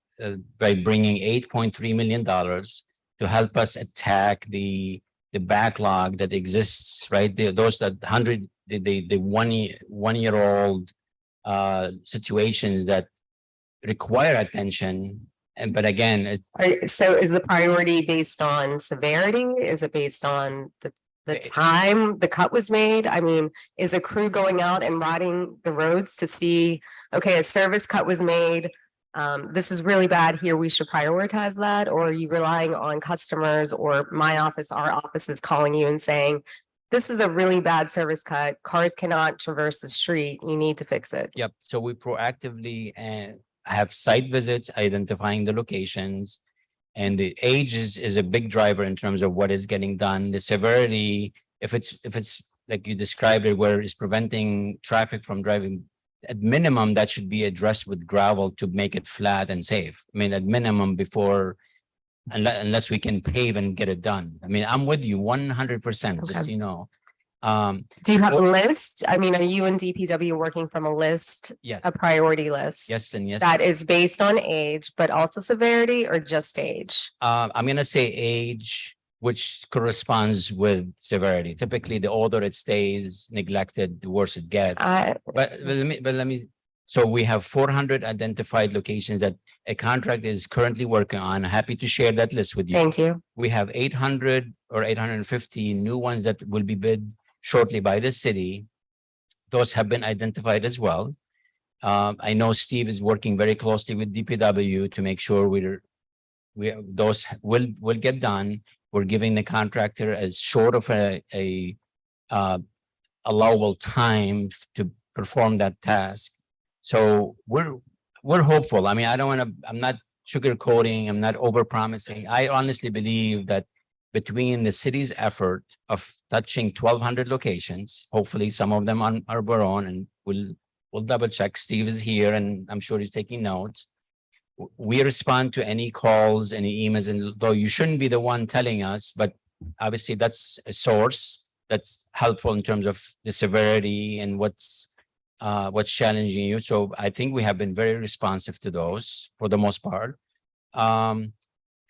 by bringing $8.3 million to help us attack the backlog that exists, right? Those that 1-year-old situations that require attention. And but again, So is the priority based on severity? Is it based on the time the cut was made? I mean, is a crew going out and riding the roads to see, okay, a service cut was made. This is really bad here. We should prioritize that. Or are you relying on customers or my office, our office is calling you and saying, this is a really bad service cut. Cars cannot traverse the street. You need to fix it. yep. So we proactively have site visits, identifying the locations. And the age is a big driver in terms of what is getting done. The severity, if it's like you described it, where it's preventing traffic from driving, at minimum, that should be addressed with gravel to make it flat and safe. I mean, at minimum before, unless we can pave and get it done. I mean, I'm with you 100%, just, Okay. you know. Do you have a list? I mean, are you and DPW working from a list, Yes, a priority list? yes, and yes. That is based on age, but also severity or just age? I'm gonna say age, which corresponds with severity. Typically, the older it stays neglected, the worse it gets. But let me. So we have 400 identified locations that a contract is currently working on. Happy to share that list with you. Thank you. We have 800 or 850 new ones that will be bid shortly by the city. Those have been identified as well. I know Steve is working very closely with DPW to make sure those will get done. We're giving the contractor as short of a allowable time to perform that task. So we're hopeful. I mean, I'm not sugarcoating, I'm not over promising. I honestly believe that between the city's effort of touching 1,200 locations, hopefully some of them are our own, and we'll double check. Steve is here and I'm sure he's taking notes. We respond to any calls, any emails, and though you shouldn't be the one telling us, but obviously that's a source that's helpful in terms of the severity and what's challenging you. So I think we have been very responsive to those for the most part.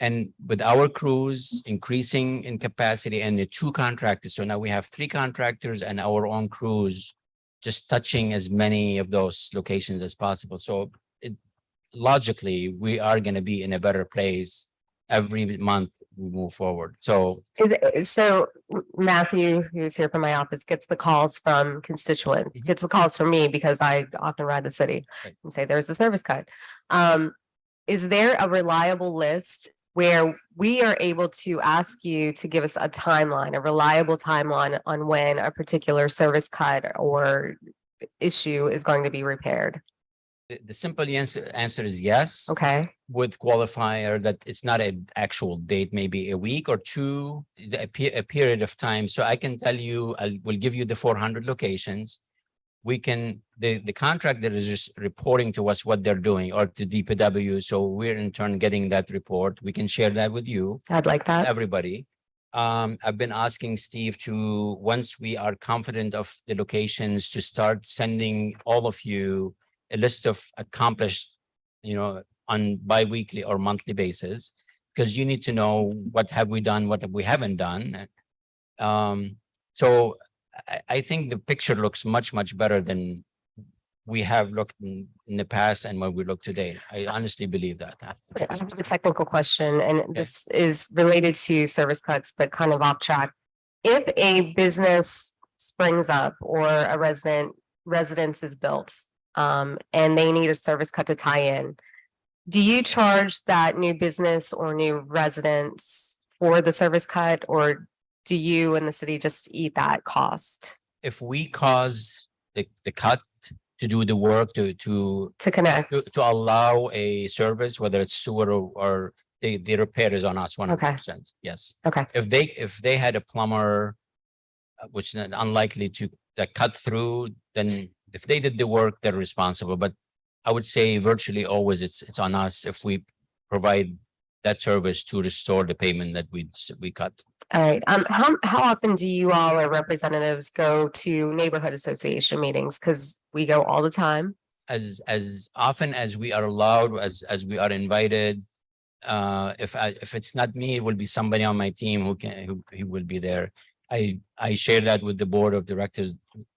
And with our crews increasing in capacity and the 2 contractors, so now we have 3 contractors and our own crews just touching as many of those locations as possible. So logically, we are going to be in a better place every month we move forward. So Matthew, who's here from my office, gets the calls from constituents, gets the calls from me because I often ride the city and say there's a service cut. Is there a reliable list where we are able to ask you to give us a timeline, a reliable timeline on when a particular service cut or issue is going to be repaired? the simple answer is yes. Okay. With qualifier that it's not an actual date, maybe a week or 2, a period of time. So I can tell you, we'll give you the 400 locations. We can, the contractor is just reporting to us what they're doing, or to DPW. So we're in turn getting that report. We can share that with you. I'd like that. Everybody. I've been asking Steve to, once we are confident of the locations, to start sending all of you a list of accomplished, on bi-weekly or monthly basis, because you need to know what have we done, what we haven't done. So I think the picture looks much, much better than we have looked in the past and what we look today. I honestly believe that. I have a technical question, and this is related to service cuts, but kind of off track. If a business springs up or a residence is built, and they need a service cut to tie in, do you charge that new business or new residence for the service cut, or do you and the city just eat that cost If we cause the cut to do the work to connect? to allow a service, whether it's sewer or the repair is on us 100%. Yes. Okay. If they had a plumber, which is unlikely to cut through, then if they did the work, they're responsible. But I would say virtually always it's on us if we provide that service to restore the payment that we cut. All right. How often do you all or representatives go to neighborhood association meetings? Because we go all the time. As often as we are allowed, as we are invited. If it's not me, it will be somebody on my team who will be there. I share that with the board of directors.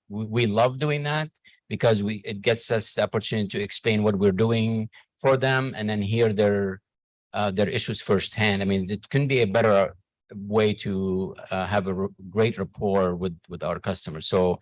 We love doing that because it gets us the opportunity to explain what we're doing for them and then hear their issues firsthand. I mean, it can be a better way to have a great rapport with our customers. So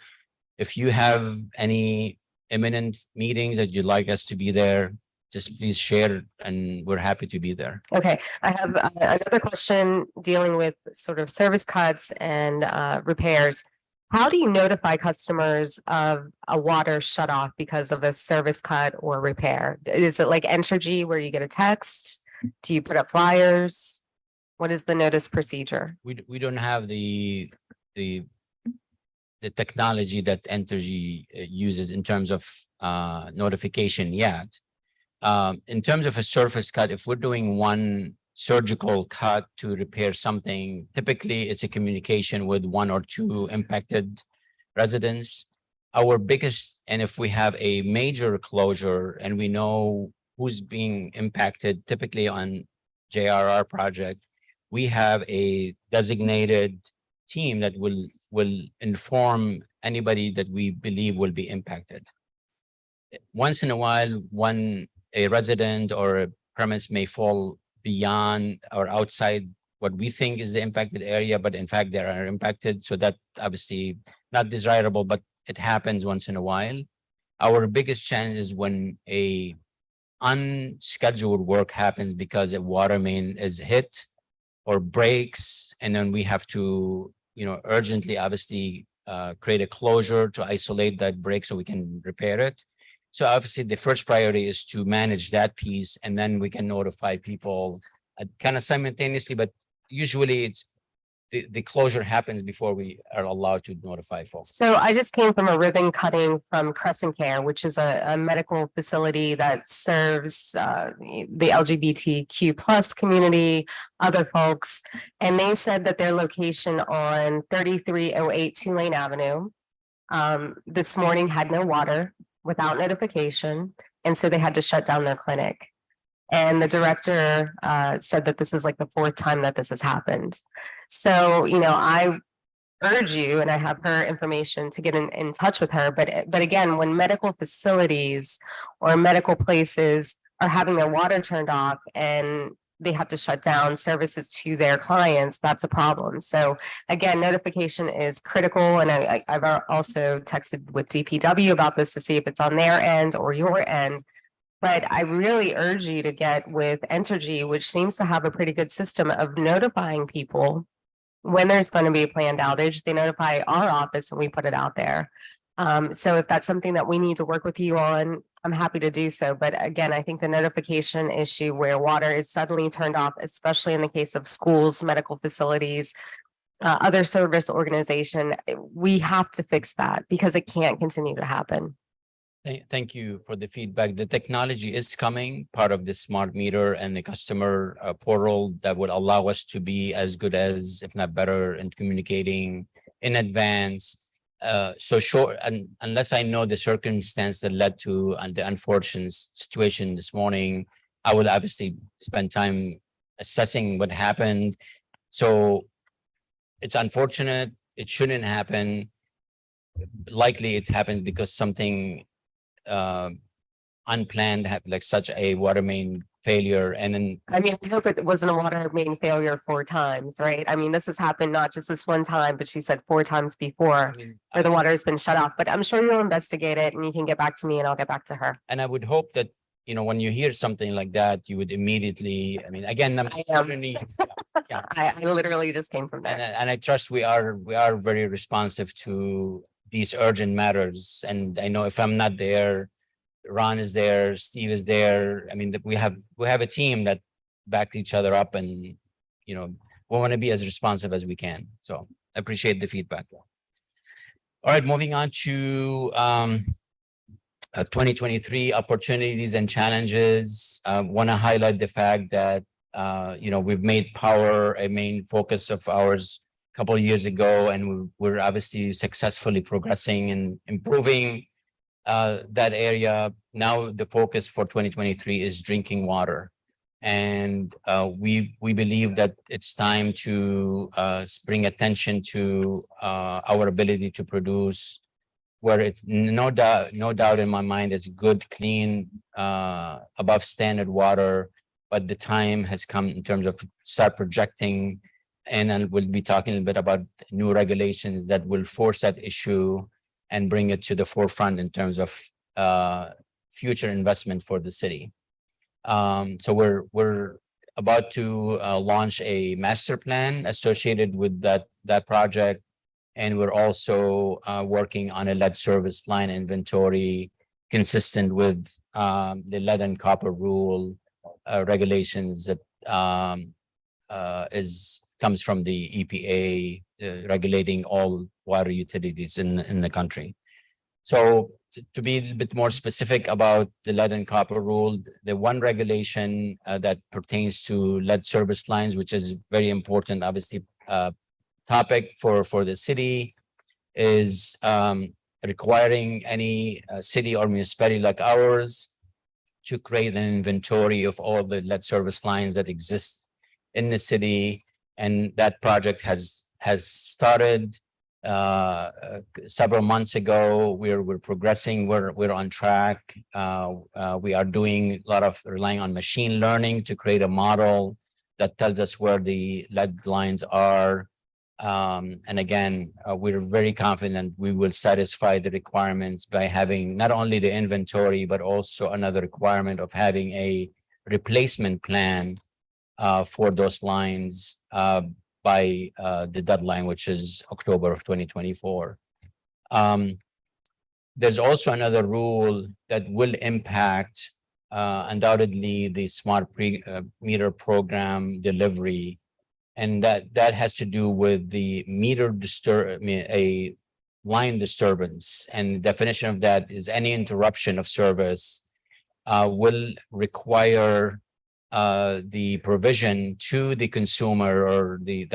if you have any imminent meetings that you'd like us to be there, just please share and we're happy to be there. Okay, I have another question dealing with sort of service cuts and repairs. How do you notify customers of a water shut off because of a service cut or repair? Is it like Entergy where you get a text? Do you put up flyers? What is the notice procedure? We don't have the technology that Entergy uses in terms of notification yet. In terms of a surface cut, if we're doing one surgical cut to repair something, typically it's a communication with one or two impacted residents. Our biggest, and if we have a major closure and we know who's being impacted, typically on JRR project, we have a designated team that will inform anybody that we believe will be impacted. Once in a while, a resident or a premise may fall beyond or outside what we think is the impacted area, but in fact they are impacted. So that obviously not desirable, but it happens once in a while. Our biggest challenge is when a unscheduled work happens because a water main is hit or breaks, and then we have to, urgently, obviously, create a closure to isolate that break so we can repair it. So obviously the first priority is to manage that piece, and then we can notify people kind of simultaneously, but usually it's the closure happens before we are allowed to notify folks. So I just came from a ribbon cutting from Crescent Care, which is a medical facility that serves the LGBTQ plus community, other folks. And they said that their location on 3308 Tulane Avenue this morning had no water without notification. And so they had to shut down their clinic. And the director said that this is like the fourth time that this has happened. So, I urge you, and I have her information to get in touch with her. But again, when medical facilities or medical places are having their water turned off and they have to shut down services to their clients, that's a problem. So again, notification is critical. And I've also texted with DPW about this to see if it's on their end or your end. But I really urge you to get with Entergy, which seems to have a pretty good system of notifying people when there's going to be a planned outage. They notify our office and we put it out there. So if that's something that we need to work with you on, I'm happy to do so. But again, I think the notification issue where water is suddenly turned off, especially in the case of schools, medical facilities, other service organization, we have to fix that because it can't continue to happen. Thank you for the feedback. The technology is coming, part of the smart meter and the customer portal that would allow us to be as good as, if not better, in communicating in advance. So sure, and unless I know the circumstance that led to the unfortunate situation this morning, I will obviously spend time assessing what happened. So it's unfortunate. It shouldn't happen. Likely it happened because something unplanned, like such a water main failure. And then I mean, I hope it wasn't a water main failure 4 times, right? I mean, this has happened not just this one time, but she said 4 times before I mean, where the water has been shut off. But I'm sure you'll investigate it and you can get back to me and I'll get back to her. and I would hope that, you know, when you hear something like that, you would immediately, I mean, again, I'm I am. certainly, yeah. I literally just came from And, there. and I trust we are very responsive to these urgent matters. And I know if I'm not there, Ron is there, Steve is there. I mean, we have a team that back each other up, and, you know, we want to be as responsive as we can. So I appreciate the feedback. All right, moving on to 2023 opportunities and challenges. Want to highlight the fact that you know, we've made power a main focus of ours a couple of years ago, and we're obviously successfully progressing and improving that area. Now the focus for 2023 is drinking water, and we believe that it's time to bring attention to our ability to produce, where it's no doubt in my mind, it's good, clean, above standard water. But the time has come in terms of start projecting, and then we'll be talking a bit about new regulations that will force that issue and bring it to the forefront in terms of future investment for the city. So we're about to launch a master plan associated with that project, and we're also working on a lead service line inventory consistent with the lead and copper rule regulations that comes from the EPA regulating all water utilities in the country. So to be a little bit more specific about the lead and copper rule, the one regulation that pertains to lead service lines, which is very important, obviously, topic for the city, is requiring any city or municipality like ours to create an inventory of all the lead service lines that exist in the city. And that project has started several months ago. We're progressing. We're on track. We are doing a lot of relying on machine learning to create a model that tells us where the lead lines are. And again, we're very confident we will satisfy the requirements by having not only the inventory, but also another requirement of having a replacement plan for those lines by the deadline, which is October of 2024. There's also another rule that will impact undoubtedly the smart meter program delivery. And that has to do with the a line disturbance. And the definition of that is any interruption of service will require the provision to the consumer or the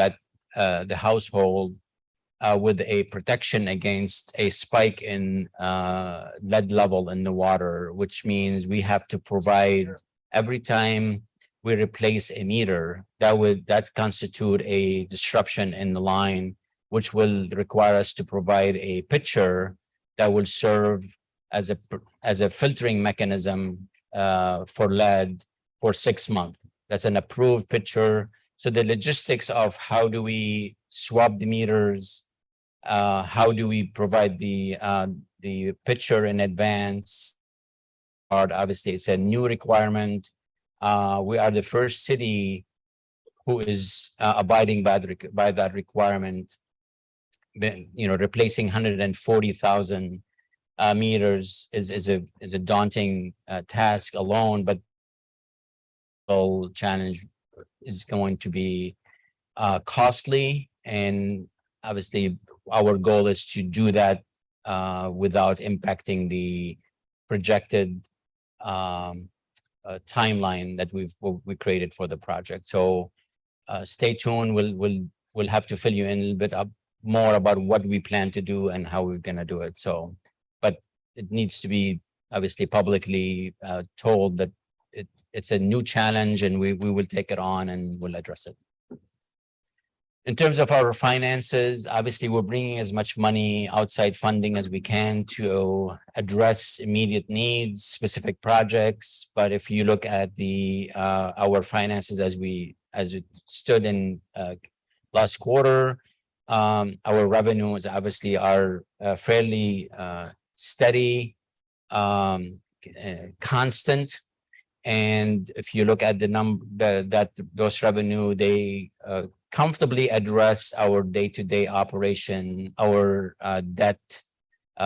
household with a protection against a spike in lead level in the water, which means we have to provide every time we replace a meter, that constitute a disruption in the line, which will require us to provide a pitcher that will serve as a filtering mechanism for lead for 6 months. That's an approved pitcher. So the logistics of how do we swap the meters, how do we provide the pitcher in advance? Obviously, it's a new requirement. We are the first city who is abiding by that requirement. Replacing 140,000 meters is a daunting task alone, but the challenge is going to be costly, and obviously our goal is to do that without impacting the projected timeline that we created for the project. So stay tuned. We'll have to fill you in a little bit more about what we plan to do and how we're going to do it. So, but it needs to be obviously publicly told that it's a new challenge and we will take it on and we'll address it. In terms of our finances, obviously, we're bringing as much money, outside funding as we can to address immediate needs, specific projects. But if you look at our finances as it stood in last quarter, our revenues obviously are fairly steady, constant. And if you look at the number that those revenue, they comfortably address our day-to-day operation, our debt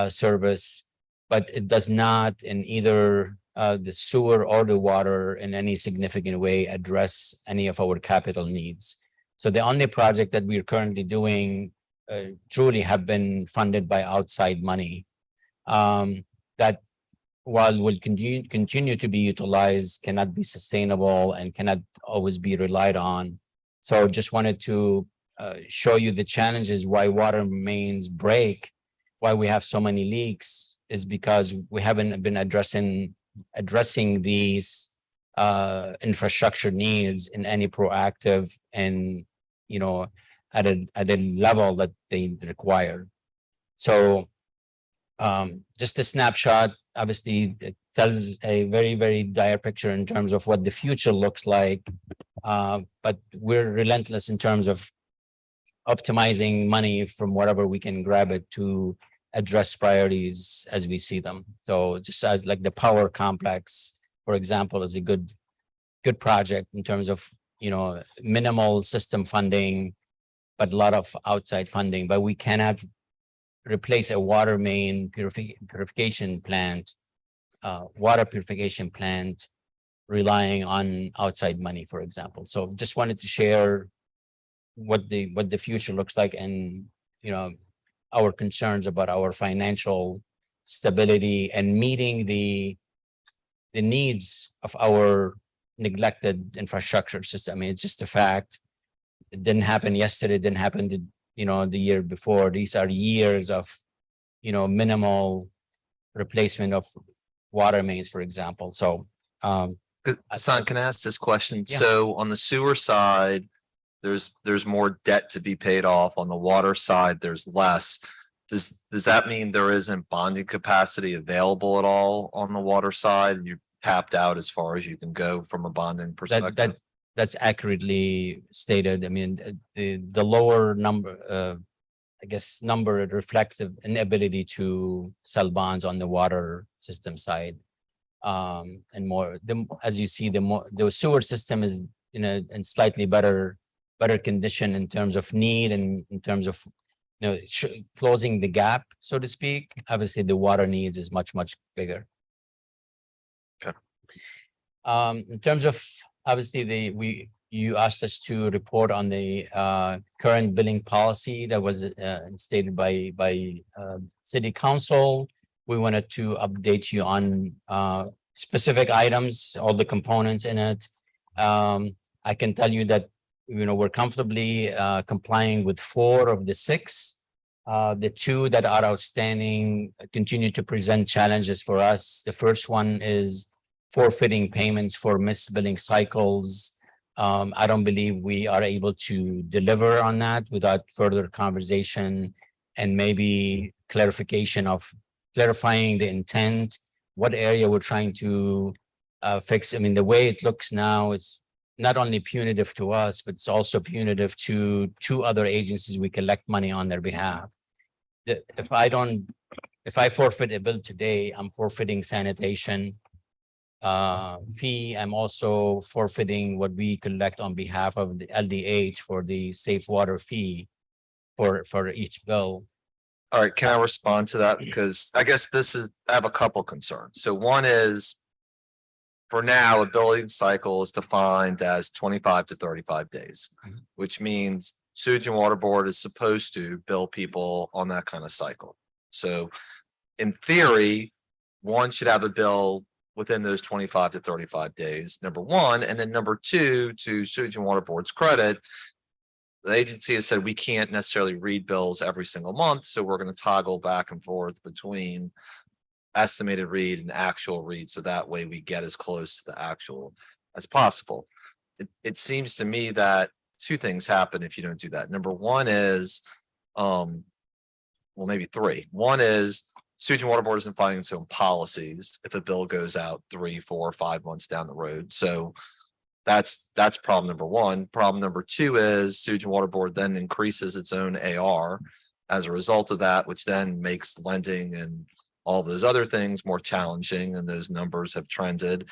service, but it does not in either the sewer or the water in any significant way address any of our capital needs. So the only project that we're currently doing truly have been funded by outside money that while will continue to be utilized, cannot be sustainable and cannot always be relied on. So just wanted to show you the challenges why water mains break, why we have so many leaks is because we haven't been addressing these infrastructure needs in any proactive and, you know, at a level that they require. So just a snapshot, obviously it tells a very, very dire picture in terms of what the future looks like. But we're relentless in terms of optimizing money from wherever we can grab it to address priorities as we see them. So just as like the power complex, for example, is a good project in terms of, you know, minimal system funding, but a lot of outside funding. But we cannot replace a water main purification plant, water purification plant, relying on outside money, for example. So just wanted to share what the future looks like and, you know, our concerns about our financial stability and meeting the needs of our neglected infrastructure system. I mean, it's just a fact. It didn't happen yesterday, it didn't happen to, you know, the year before. These are years of, you know, minimal replacement of water mains, for example. So Hassan, can I ask this question? Yeah. So on the sewer side, there's more debt to be paid off. On the water side, there's less. Does that mean there isn't bonding capacity available at all on the water side? And you're tapped out as far as you can go from a bonding perspective? That's accurately stated. I mean, the lower number, I guess, number reflects an inability to sell bonds on the water system side. And more, as you see, the sewer system is in slightly better condition in terms of need and in terms of, you know, closing the gap, so to speak. Obviously, the water needs is much bigger. Okay. In terms of obviously you asked us to report on the current billing policy that was stated by City Council. We wanted to update you on specific items, all the components in it. I can tell you that, you know, we're comfortably complying with 4 of the 6. The 2 that are outstanding continue to present challenges for us. The first one is forfeiting payments for missed billing cycles. I don't believe we are able to deliver on that without further conversation and maybe clarifying the intent, what area we're trying to fix. I mean, the way it looks now, it's not only punitive to us, but it's also punitive to 2 other agencies we collect money on their behalf. If I forfeit a bill today, I'm forfeiting sanitation fee. I'm also forfeiting what we collect on behalf of the LDH for the safe water fee for each bill. All right, can I respond to that? Because I guess I have a couple concerns. So one is, for now, a billing cycle is defined as 25 to 35 days, which means Sewage and Water Board is supposed to bill people on that kind of cycle. So in theory, one should have a bill within those 25 to 35 days, number one. And then number 2, to Sewage and Water Board's credit, the agency has said we can't necessarily read bills every single month. So we're going to toggle back and forth between estimated read and actual read. So that way we get as close to the actual as possible. It seems to me that two things happen if you don't do that. Number one is, well, maybe three. One is Sewage and Water Board isn't finding its own policies if a bill goes out 3, 4, 5 months down the road. So that's problem number one. Problem number two is Sewage and Water Board then increases its own AR as a result of that, which then makes lending and all those other things more challenging, and those numbers have trended.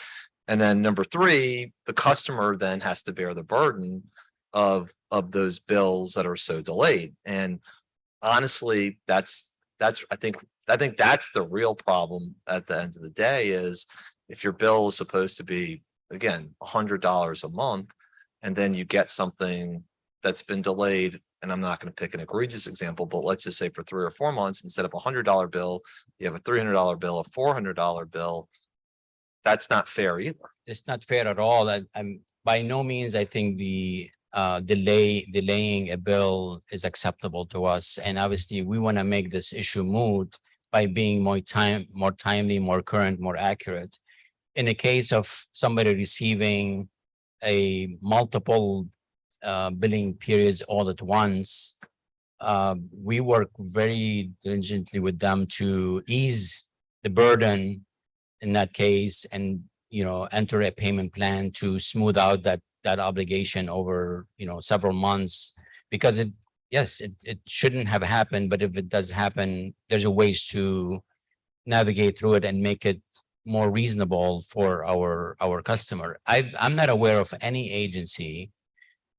And then number three, the customer then has to bear the burden of those bills that are so delayed. And honestly, that's I think that's the real problem at the end of the day, is if your bill is supposed to be, again, $100 a month, and then you get something that's been delayed, and I'm not going to pick an egregious example, but let's just say for 3 or 4 months, instead of $100 bill, you have a $300 bill, a $400 bill. That's not fair either. It's not fair at all. I'm by no means, I think the delaying a bill is acceptable to us. And obviously we want to make this issue moot by being more timely, more current, more accurate. In the case of somebody receiving a multiple billing periods all at once, we work very diligently with them to ease the burden in that case, and enter a payment plan to smooth out that obligation over several months, because it shouldn't have happened, but if it does happen, there's a ways to navigate through it and make it more reasonable for our customer. I'm not aware of any agency,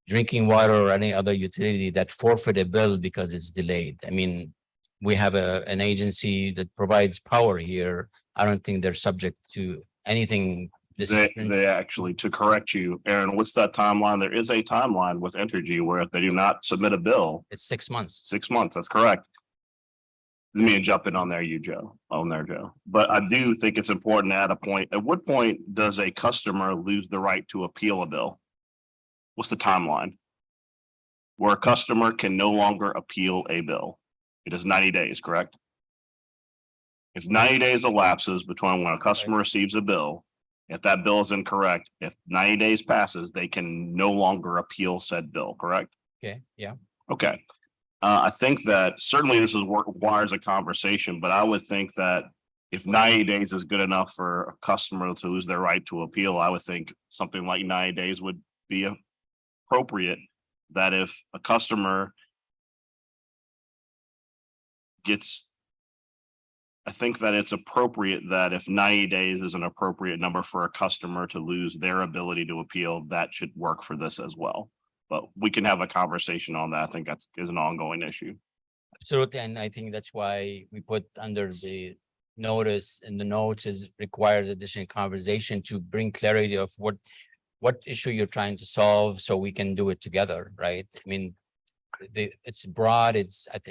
drinking water or any other utility, that forfeit a bill because it's delayed. I mean, we have an agency that provides power here. I don't think they're subject to anything. They actually, to correct you, Aaron, what's that timeline? There is a timeline with Entergy where if they do not submit a bill, It's 6 months. 6 months, that's correct. Let me jump in on there, Joe. But I do think it's important to add a point. At what point does a customer lose the right to appeal a bill? What's the timeline? Where a customer can no longer appeal a bill? It is 90 days, correct? If 90 days elapses between when a customer receives a bill, if that bill is incorrect, if 90 days passes, they can no longer appeal said bill, correct? Okay, yeah. Okay. I think that certainly this requires a conversation, but I would think that if 90 days is good enough for a customer to lose their right to appeal, I would think something like 90 days would be appropriate. That if a customer gets, I think that it's appropriate that if 90 days is an appropriate number for a customer to lose their ability to appeal, that should work for this as well. But we can have a conversation on that. I think that's an ongoing issue. Absolutely. And I think that's why we put under the notice, and the notes is requires additional conversation to bring clarity of what issue you're trying to solve, so we can do it together, right? I mean, it's broad,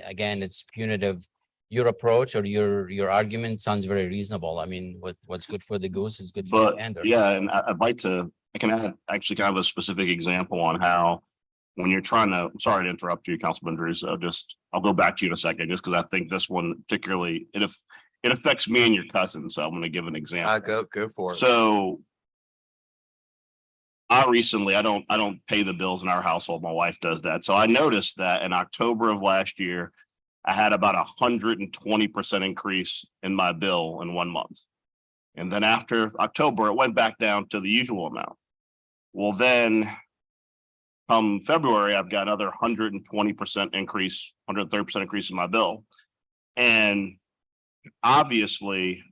again, it's punitive. Your approach or your argument sounds very reasonable. I mean, what's good for the goose is good for the But gander. yeah, and I can add actually kind of a specific example on how when you're trying to, sorry to interrupt you, Councilman Druso, I'll go back to you in a second, just because I think this one particularly, it affects me and your cousin. So I'm going to give an example. Go for it. So I don't pay the bills in our household. My wife does that. So I noticed that in October of last year, I had about 120% increase in my bill in 1 month. And then after October, it went back down to the usual amount. Well, then come February, I've got another 120% increase, 130% increase in my bill. And obviously,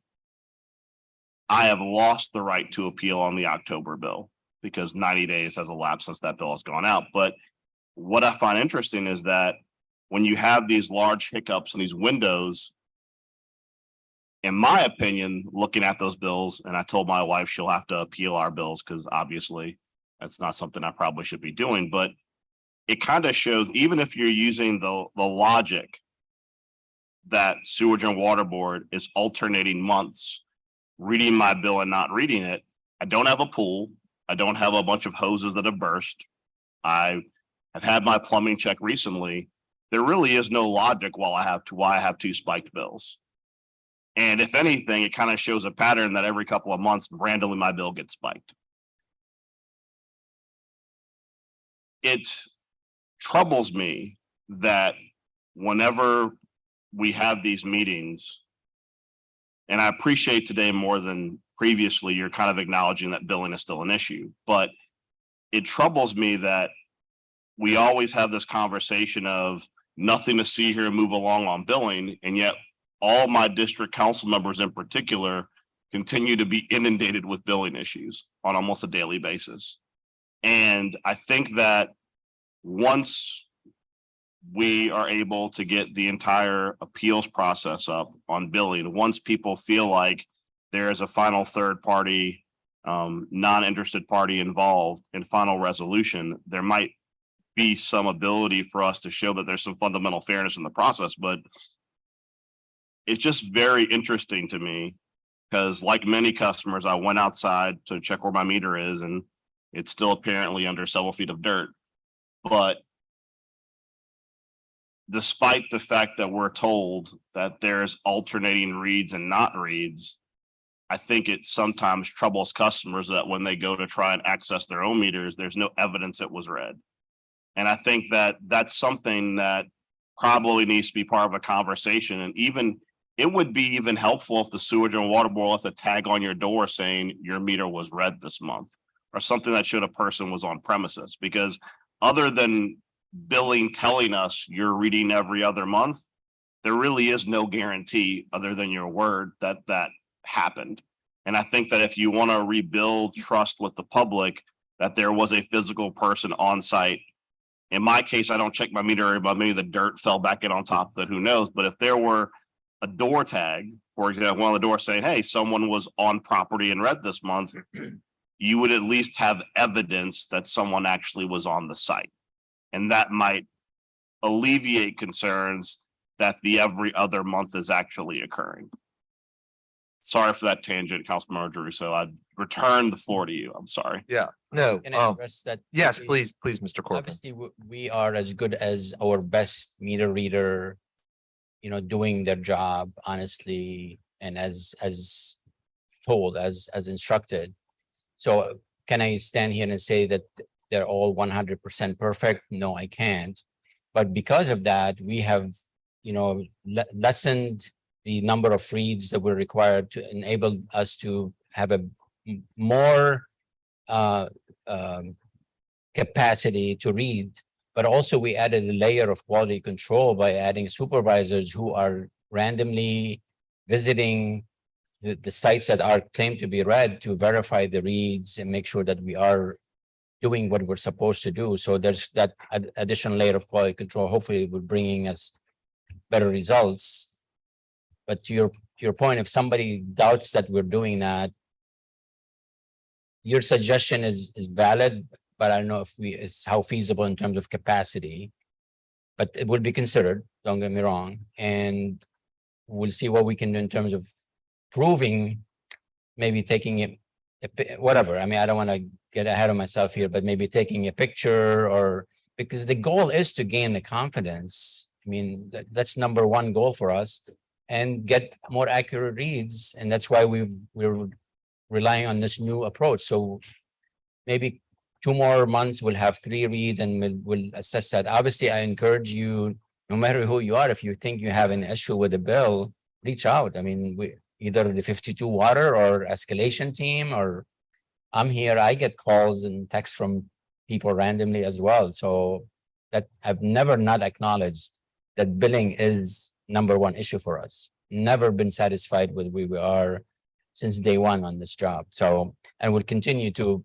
I have lost the right to appeal on the October bill because 90 days has elapsed since that bill has gone out. But what I find interesting is that when you have these large hiccups and these windows, in my opinion, looking at those bills, and I told my wife she'll have to appeal our bills because obviously that's not something I probably should be doing, but it kind of shows, even if you're using the logic that Sewage and Water Board is alternating months, reading my bill and not reading it. I don't have a pool. I don't have a bunch of hoses that have burst. I have had my plumbing check recently. There really is no logic why I have two spiked bills. And if anything, it kind of shows a pattern that every couple of months, randomly my bill gets spiked. it troubles me that whenever we have these meetings, and I appreciate today more than previously, you're kind of acknowledging that billing is still an issue, but it troubles me that we always have this conversation of nothing to see here, move along on billing, and yet all my district council members in particular continue to be inundated with billing issues on almost a daily basis. And I think that once we are able to get the entire appeals process up on billing, once people feel like there is a final third party, non-interested party involved in final resolution, there might be some ability for us to show that there's some fundamental fairness in the process. But it's just very interesting to me because, like many customers, I went outside to check where my meter is and it's still apparently under several feet of dirt. But despite the fact that we're told that there's alternating reads and not reads, I think it sometimes troubles customers that when they go to try and access their own meters, there's no evidence it was read. And I think that that's something that probably needs to be part of a conversation. And even it would be even helpful if the sewage and water board left a tag on your door saying your meter was read this month, or something that showed a person was on premises. Because other than billing telling us you're reading every other month, there really is no guarantee other than your word that that happened. And I think that if you want to rebuild trust with the public, that there was a physical person on site. In my case, I don't check my meter, but maybe the dirt fell back in on top of it, who knows? But if there were a door tag, for example, on the door saying, hey, someone was on property and read this month, you would at least have evidence that someone actually was on the site. And that might alleviate concerns that the every other month is actually occurring. Sorry for that tangent, Councilmember Druso. I return the floor to you. I'm sorry. Yeah, no, Can I address that? yes, quickly? please, Mr. Corbin. Obviously, we are as good as our best meter reader, doing their job honestly and as told, as instructed. So can I stand here and say that they're all 100% perfect? No, I can't. But because of that, we have, lessened the number of reads that were required to enable us to have a more capacity to read. But also we added a layer of quality control by adding supervisors who are randomly visiting the sites that are claimed to be read to verify the reads and make sure that we are doing what we're supposed to do. So there's that additional layer of quality control. Hopefully it will bringing us better results. But to your point, if somebody doubts that we're doing that, your suggestion is valid, but I don't know if it's how feasible in terms of capacity. But it will be considered, don't get me wrong. And we'll see what we can do in terms of proving, maybe taking it, whatever. I mean, I don't want to get ahead of myself here, but maybe taking a picture, or because the goal is to gain the confidence. I mean, that's number one goal for us, and get more accurate reads. And that's why we're relying on this new approach. So maybe 2 more months we'll have 3 reads and we'll assess that. Obviously, I encourage you, no matter who you are, if you think you have an issue with the bill, reach out. I mean, either the 52 water or escalation team, or I'm here. I get calls and texts from people randomly as well. So that I've never not acknowledged that billing is number one issue for us. Never been satisfied with where we are since day one on this job. So, and we'll continue to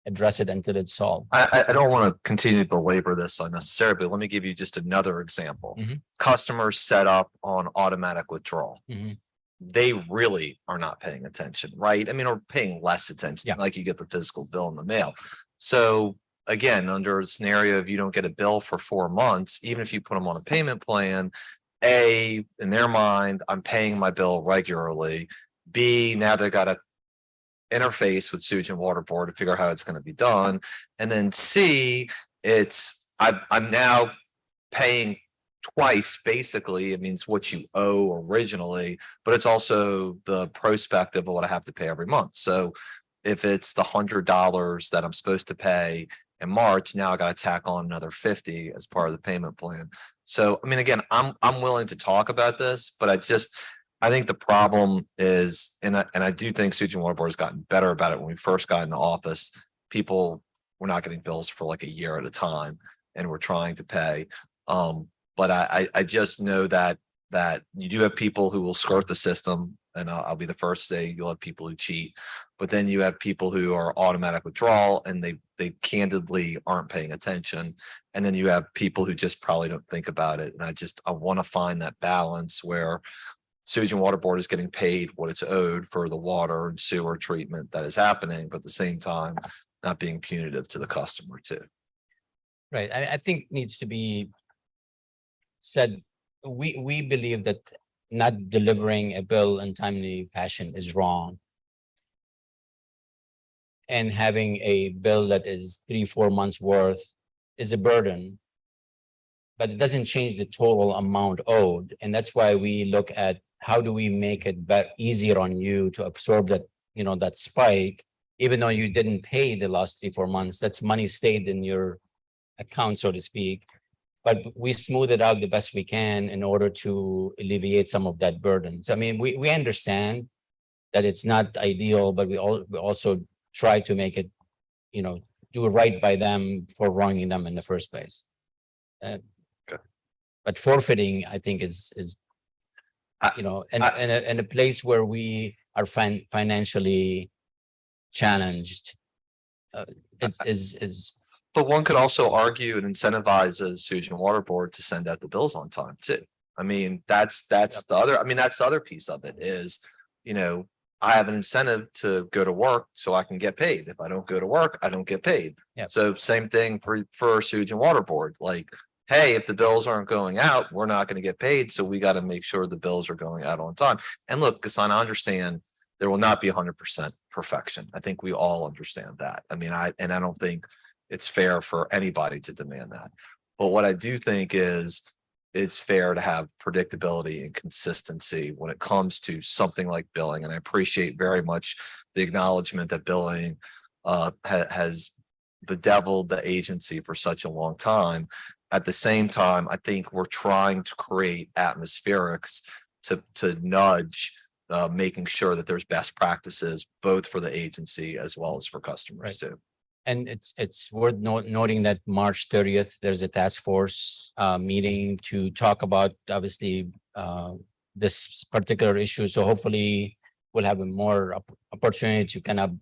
address it until it's solved. I don't want to continue to belabor this unnecessarily, but let me give you just another example. Mhm. Customers set up on automatic withdrawal. Mhm. They really are not paying attention, right? I mean, or paying less attention, Yeah. like you get the physical bill in the mail. So again, under a scenario of you don't get a bill for 4 months, even if you put them on a payment plan, A, in their mind, I'm paying my bill regularly. B, now they've got to interface with sewage and water board to figure out how it's going to be done. And then C, I'm now paying twice, basically. It means what you owe originally, but it's also the prospective of what I have to pay every month. So if it's the $100 that I'm supposed to pay in March. Now I got to tack on another 50 as part of the payment plan. So, I mean, again, I'm willing to talk about this, but I think the problem is, and I do think Sujin Water Board has gotten better about it. When we first got in the office, people were not getting bills for like a year at a time, and we're trying to pay. But I just know that you do have people who will skirt the system, and I'll be the first to say you'll have people who cheat, but then you have people who are automatic withdrawal and they candidly aren't paying attention. And then you have people who just probably don't think about it. And I want to find that balance where Sewage and Water Board is getting paid what it's owed for the water and sewer treatment that is happening, but at the same time, not being punitive to the customer too. Right. I think needs to be said, we believe that not delivering a bill in timely fashion is wrong. And having a bill that is 3-4 months worth is a burden. But it doesn't change the total amount owed. And that's why we look at how do we make it easier on you to absorb that, that spike, even though you didn't pay the last 3-4 months, that's money stayed in your account, so to speak. But we smooth it out the best we can in order to alleviate some of that burden. So, I mean, we understand that it's not ideal, but we also try to make it, do right by them for wronging them in the first place. But forfeiting, I think, is in a place where we are financially challenged, is. But one could also argue and incentivize the Sewage and Water Board to send out the bills on time too. I mean, that's the other piece of it is, I have an incentive to go to work so I can get paid. If I don't go to work, I don't get paid. Yep. So same thing for Sewage and Water Board. Like, hey, if the bills aren't going out, we're not going to get paid. So we got to make sure the bills are going out on time. And look, Gassan, I understand there will not be 100% perfection. I think we all understand that. I mean, I don't think it's fair for anybody to demand that. But what I do think is it's fair to have predictability and consistency when it comes to something like billing. And I appreciate very much the acknowledgement that billing has bedeviled the agency for such a long time. At the same time, I think we're trying to create atmospherics to nudge making sure that there's best practices both for the agency as well as for customers too. And it's worth noting that March 30th, there's a task force meeting to talk about, obviously, this particular issue. So hopefully we'll have a more opportunity to kind of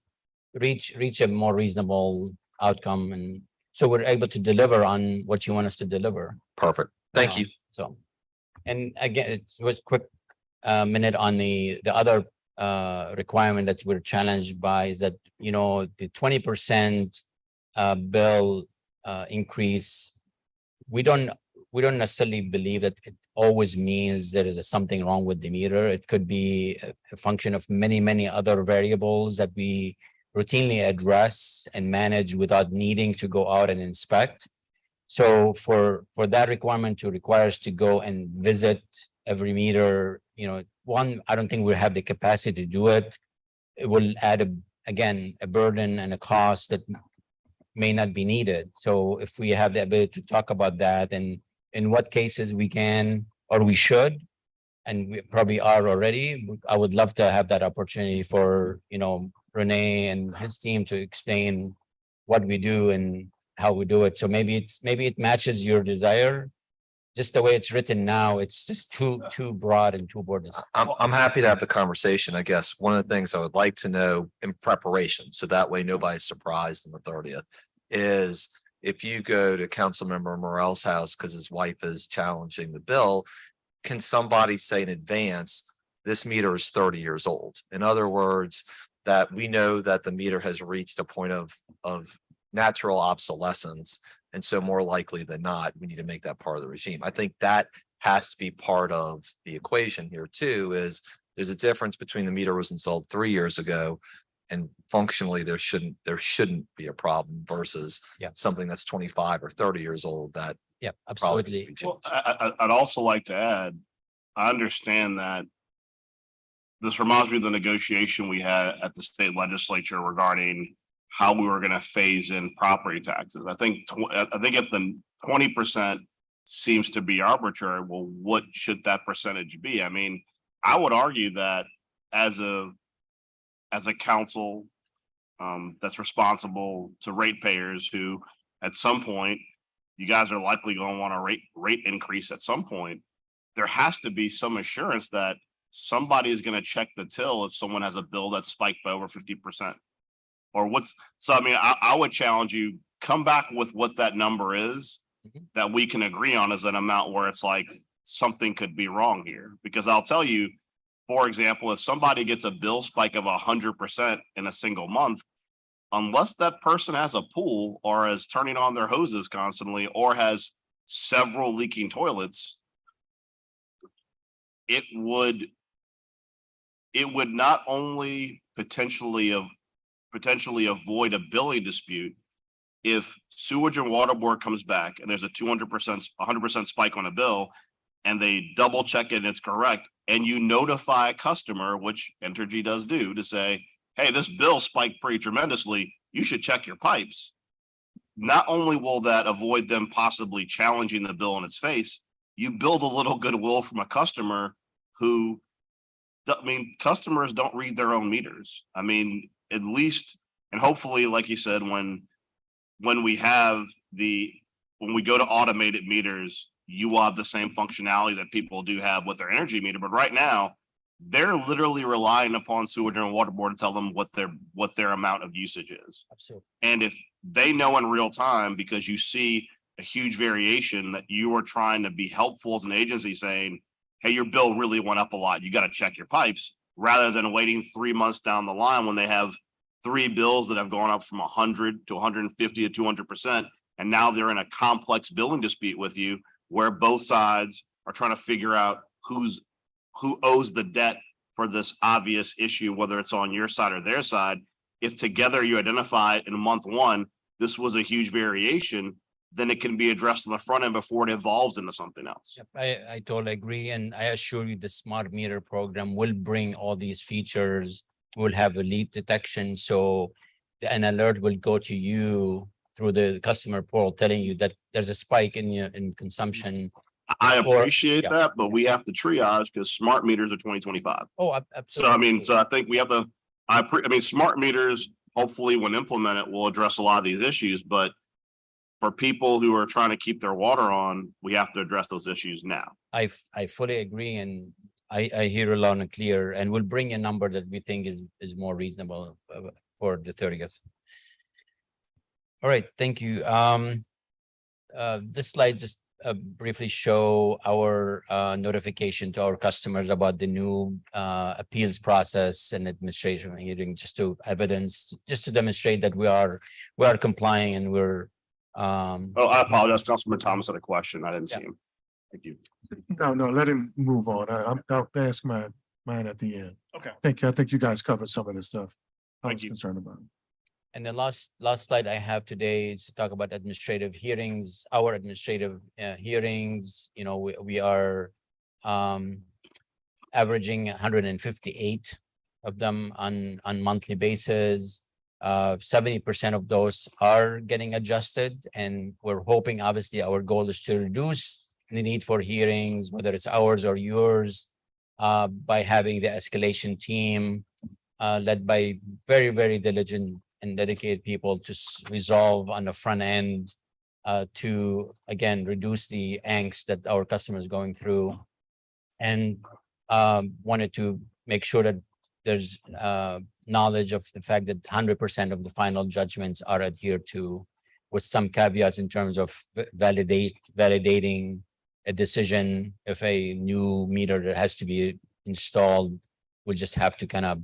reach a more reasonable outcome. And so we're able to deliver on what you want us to deliver. Perfect. Thank you. So, and again, it was quick minute on the other requirement that we're challenged by is that, the 20% bill increase, we don't necessarily believe that it always means there is something wrong with the meter. It could be a function of many other variables that we routinely address and manage without needing to go out and inspect. So for that requirement to require us to go and visit every meter, one, I don't think we have the capacity to do it. It will add a burden and a cost that may not be needed. So if we have the ability to talk about that and in what cases we can or we should, and we probably are already, I would love to have that opportunity for, Renee and his team to explain what we do and how we do it. So maybe it matches your desire. Just the way it's written now, it's just too broad and too burdensome. I'm happy to have the conversation. I guess one of the things I would like to know in preparation, so that way nobody's surprised on the 30th, is if you go to Councilmember Morell's house because his wife is challenging the bill, can somebody say in advance, this meter is 30 years old? In other words, that we know that the meter has reached a point of natural obsolescence. And so more likely than not, we need to make that part of the regime. I think that has to be part of the equation here too, is there's a difference between the meter was installed 3 years ago and functionally there shouldn't be a problem versus something that's 25 or 30 years old that absolutely. Well, I'd also like to add, I understand that this reminds me of the negotiation we had at the state legislature regarding how we were going to phase in property taxes. I think if the 20% seems to be arbitrary, well, what should that percentage be? I mean, I would argue that as a council that's responsible to ratepayers, who at some point you guys are likely going to want a rate increase at some point, there has to be some assurance that somebody is going to check the till if someone has a bill that's spiked by over 50%. Or I mean, I would challenge you, come back with what that number is that we can agree on as an amount where it's like something could be wrong here. Because I'll tell you, for example, if somebody gets a bill spike of 100% in a single month, unless that person has a pool or is turning on their hoses constantly or has several leaking toilets, it would not only potentially avoid a billing dispute if sewage and water board comes back and there's a 100% spike on a bill and they double check it and it's correct, and you notify a customer, which Entergy does do, to say, hey, this bill spiked pretty tremendously, you should check your pipes. Not only will that avoid them possibly challenging the bill in its face, you build a little goodwill from a customer who, I mean, customers don't read their own meters. I mean, at least, and hopefully, like you said, when we go to automated meters, you will have the same functionality that people do have with their energy meter. But right now, they're literally relying upon sewage and water board to tell them what their amount of usage is. Absolutely. And if they know in real time, because you see a huge variation, that you are trying to be helpful as an agency, saying, hey, your bill really went up a lot, you got to check your pipes, rather than waiting 3 months down the line when they have 3 bills that have gone up from 100 to 150 to 200%. And now they're in a complex billing dispute with you, where both sides are trying to figure out who owes the debt for this obvious issue, whether it's on your side or their side. If together you identify in month 1, this was a huge variation, then it can be addressed on the front end before it evolves into something else. Yep, I totally agree. And I assure you the smart meter program will bring all these features. We'll have a leak detection. So an alert will go to you through the customer portal telling you that there's a spike in consumption. I Or- appreciate yeah. that, but we have to triage because smart meters are 2025. Oh, So absolutely. I mean, so I think we have to, I mean, smart meters, hopefully when implemented, will address a lot of these issues, but for people who are trying to keep their water on, we have to address those issues now. I fully agree, and I hear it loud and clear, and we'll bring a number that we think is more reasonable for the 30th. All right, thank you. This slide just briefly show our notification to our customers about the new appeals process and administration hearing, just to demonstrate that we are complying and we're Oh, I apologize. Councilman Thomas had a question. I didn't see him. Thank you. No, let him move on. I'll ask mine at the end. Okay. Thank you. I think you guys covered some of this stuff I Thank was you. concerned about. And the last slide I have today is to talk about administrative hearings. Our administrative hearings, you know, we are averaging 158 of them on monthly basis. 70% of those are getting adjusted, and we're hoping, obviously, our goal is to reduce the need for hearings, whether it's ours or yours, by having the escalation team led by very, very diligent and dedicated people to resolve on the front end, to again reduce the angst that our customers going through, and wanted to make sure that there's knowledge of the fact that 100% of the final judgments are adhered to, with some caveats in terms of validating a decision. If a new meter that has to be installed, we just have to kind of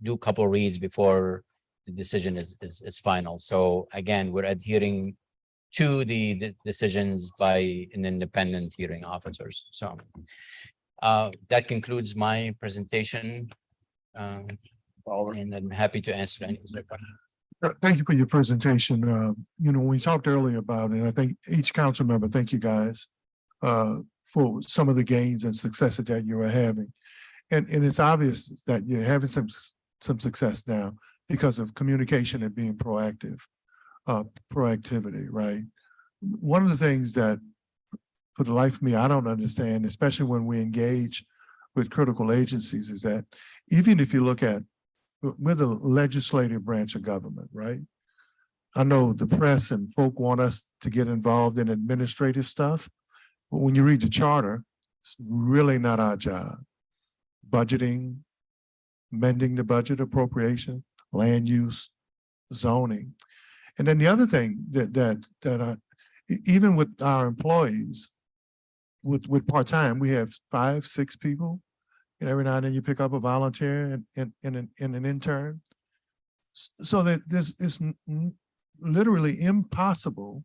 do a couple reads before the decision is final. So again, we're adhering to the decisions by an independent hearing officers. So that concludes my presentation. And I'm happy to answer any questions. Thank you for your presentation. You know, we talked earlier about it. I think each council member, thank you guys for some of the gains and successes that you are having. And it's obvious that you're having some success now. because of communication and being proactive, proactivity, right? One of the things that, for the life of me, I don't understand, especially when we engage with critical agencies, is that even if you look at, we're the legislative branch of government, right? I know the press and folk want us to get involved in administrative stuff, but when you read the charter, it's really not our job. Budgeting, amending the budget, appropriation, land use, zoning. And then the other thing even with our employees, with part-time, we have 5, 6 people, and every now and then you pick up a volunteer and an intern. So that it's literally impossible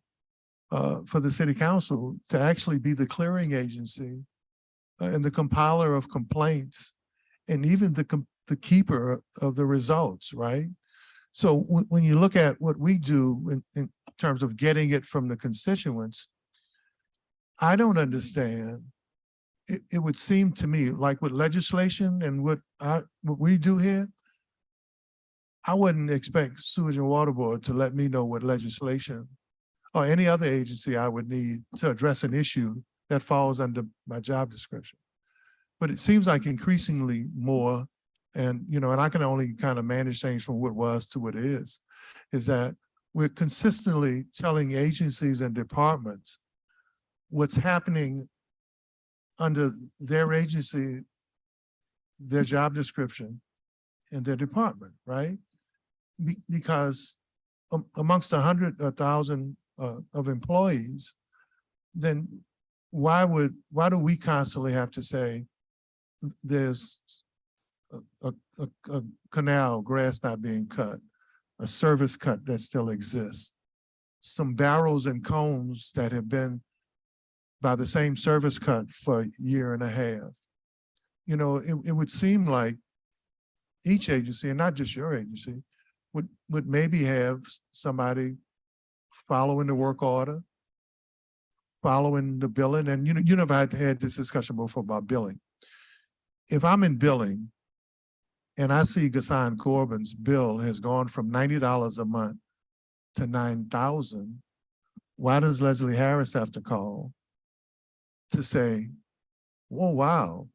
for the city council to actually be the clearing agency and the compiler of complaints, and even the keeper of the results, right? So when you look at what we do in terms of getting it from the constituents, I don't understand. It would seem to me like with legislation and what we do here, I wouldn't expect Sewage and Water Board to let me know what legislation or any other agency I would need to address an issue that falls under my job description. But it seems like increasingly more, and and I can only kind of manage things from what was to what it is that we're consistently telling agencies and departments what's happening under their agency, their job description, and their department, right? Because amongst 100,000 of employees, then why do we constantly have to say there's a canal, grass not being cut, a service cut that still exists, some barrels and cones that have been by the same service cut for a year and a half? It would seem like each agency, and not just your agency, would maybe have somebody following the work order, following the billing. And I've had this discussion before about billing. If I'm in billing and I see Ghassan Corbin's bill has gone from $90 a month to $9,000, why does Leslie Harris have to call to say, oh, wow,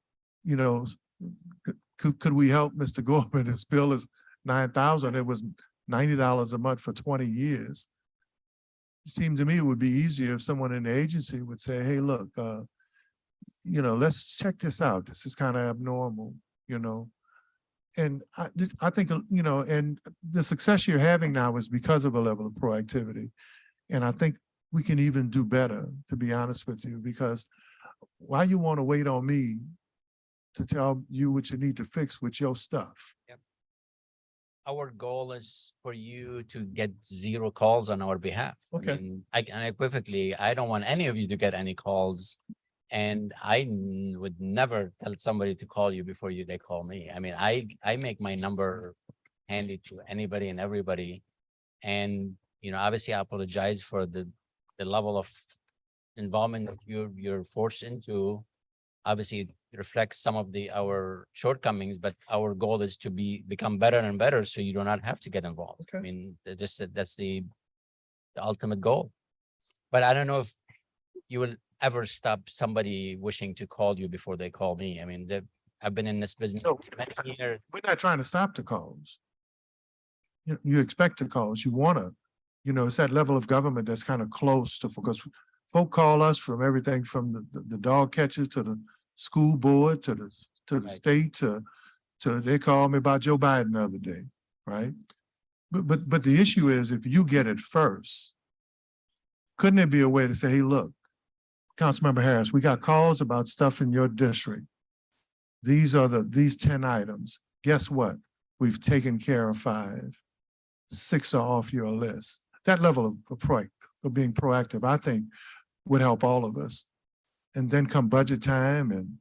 could we help Mr. Corbin? His bill is $9,000. It was $90 a month for 20 years. It seemed to me it would be easier if someone in the agency would say, hey, look, let's check this out. This is kind of abnormal, And I think, and the success you're having now is because of a level of proactivity. And I think we can even do better, to be honest with you, because why you want to wait on me to tell you what you need to fix with your stuff? Yep. Our goal is for you to get 0 calls on our behalf. Okay. I mean, unequivocally, I don't want any of you to get any calls. And I would never tell somebody to call you before they call me. I mean, I make my number handy to anybody and everybody. And, obviously I apologize for the level of involvement that you're forced into. Obviously it reflects some of our shortcomings, but our goal is to become better and better so you do not have to get involved. Okay. I mean, that's the ultimate goal. But I don't know if you will ever stop somebody wishing to call you before they call me. I mean, I've been in this business No, for many years. we're not trying to stop the calls. You expect the calls. You want to, it's that level of government that's kind of close to, because folk call us from everything from the dog catchers to the school board to the Right. state to they called me about Joe Biden the other day, right? But the issue is, if you get it first, couldn't there be a way to say, hey, look, Councilmember Harris, we got calls about stuff in your district. These 10 items. Guess what? We've taken care of 5. 6 are off your list. That level of being proactive, I think, would help all of us. And then come budget time and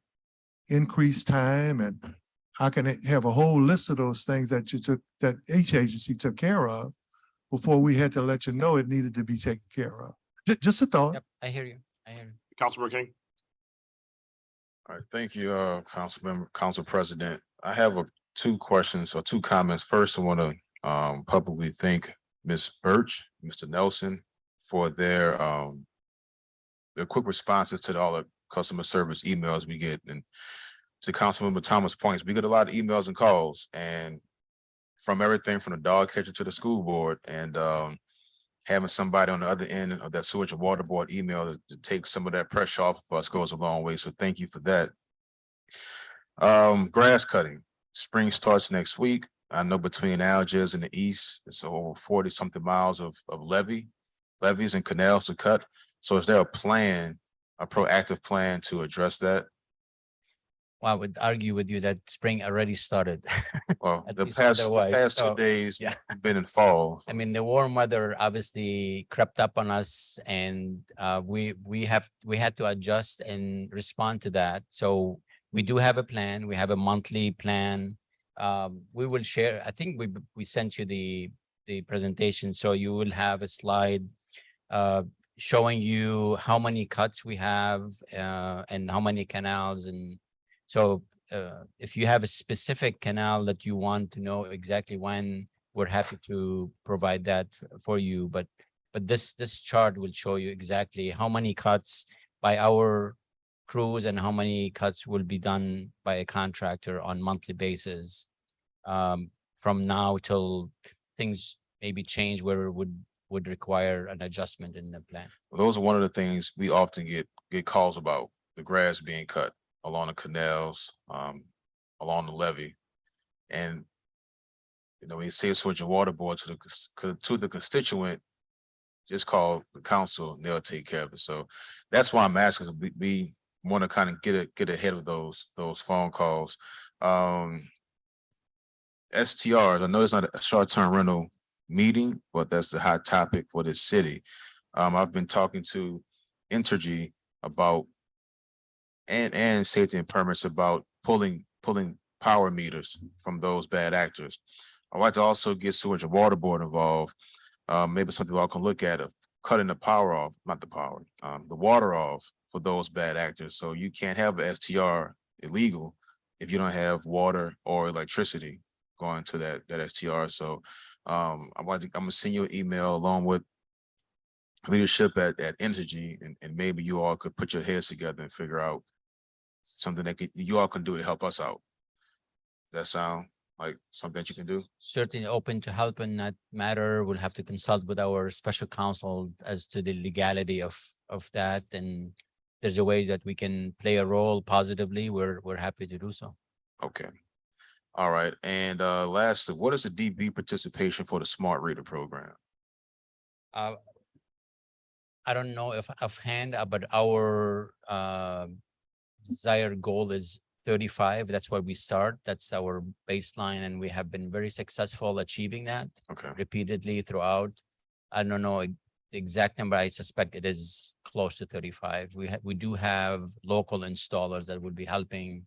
increased time, and I can have a whole list of those things that each agency took care of before we had to let you know it needed to be taken care of. Just a thought. Yep, I hear you. Councilmember King. All right, thank you, Council President. I have 2 questions or 2 comments. First, I want to publicly thank Ms. Birch, Mr. Nelson for their quick responses to all the customer service emails we get. And to Councilmember Thomas' points, we get a lot of emails and calls, and from everything from the dog catcher to the school board, and having somebody on the other end of that sewage and water board email to take some of that pressure off of us goes a long way. So thank you for that. Grass cutting. Spring starts next week. I know between Algiers and the east, it's over 40 something miles of levees and canals to cut. So is there a plan, a proactive plan to address that? Well, I would argue with you that spring already started. Well, At the least past weather-wise. 2 So, days yeah. been in fall. I mean, the warm weather obviously crept up on us, and we had to adjust and respond to that. So we do have a plan. We have a monthly plan. We will share. I think we sent you the presentation, so you will have a slide showing you how many cuts we have and how many canals. And so if you have a specific canal that you want to know exactly when, we're happy to provide that for you. But this chart will show you exactly how many cuts by our crews and how many cuts will be done by a contractor on monthly basis from now till things maybe change where it would require an adjustment in the plan. Well, those are one of the things we often get calls about, the grass being cut along the canals, along the levee. And when you say switch and water board to the constituent, just call the council and they'll take care of it. So that's why I'm asking. We want to kind of get ahead of those phone calls. STRs, I know it's not a short-term rental meeting, but that's the hot topic for this city. I've been talking to Entergy about and safety and permits about pulling power meters from those bad actors. I'd like to also get sewage and water board involved. Maybe something we all can look at of cutting the power off, not the power, the water off for those bad actors. So you can't have a STR illegal if you don't have water or electricity going to that STR. So I'm gonna send you an email along with leadership at Entergy, and maybe you all could put your heads together and figure out something that you all can do to help us out. Does that sound like something that you can do? Certainly open to help in that matter. We'll have to consult with our special counsel as to the legality of that. And there's a way that we can play a role positively. We're happy to do so. Okay. All right. And lastly, what is the DB participation for the smart reader program? I don't know if offhand, but our desired goal is 35. That's where we start. That's our baseline, and we have been very successful achieving that repeatedly throughout. I don't know the exact number. I suspect it is close to 35. We do have local installers that would be helping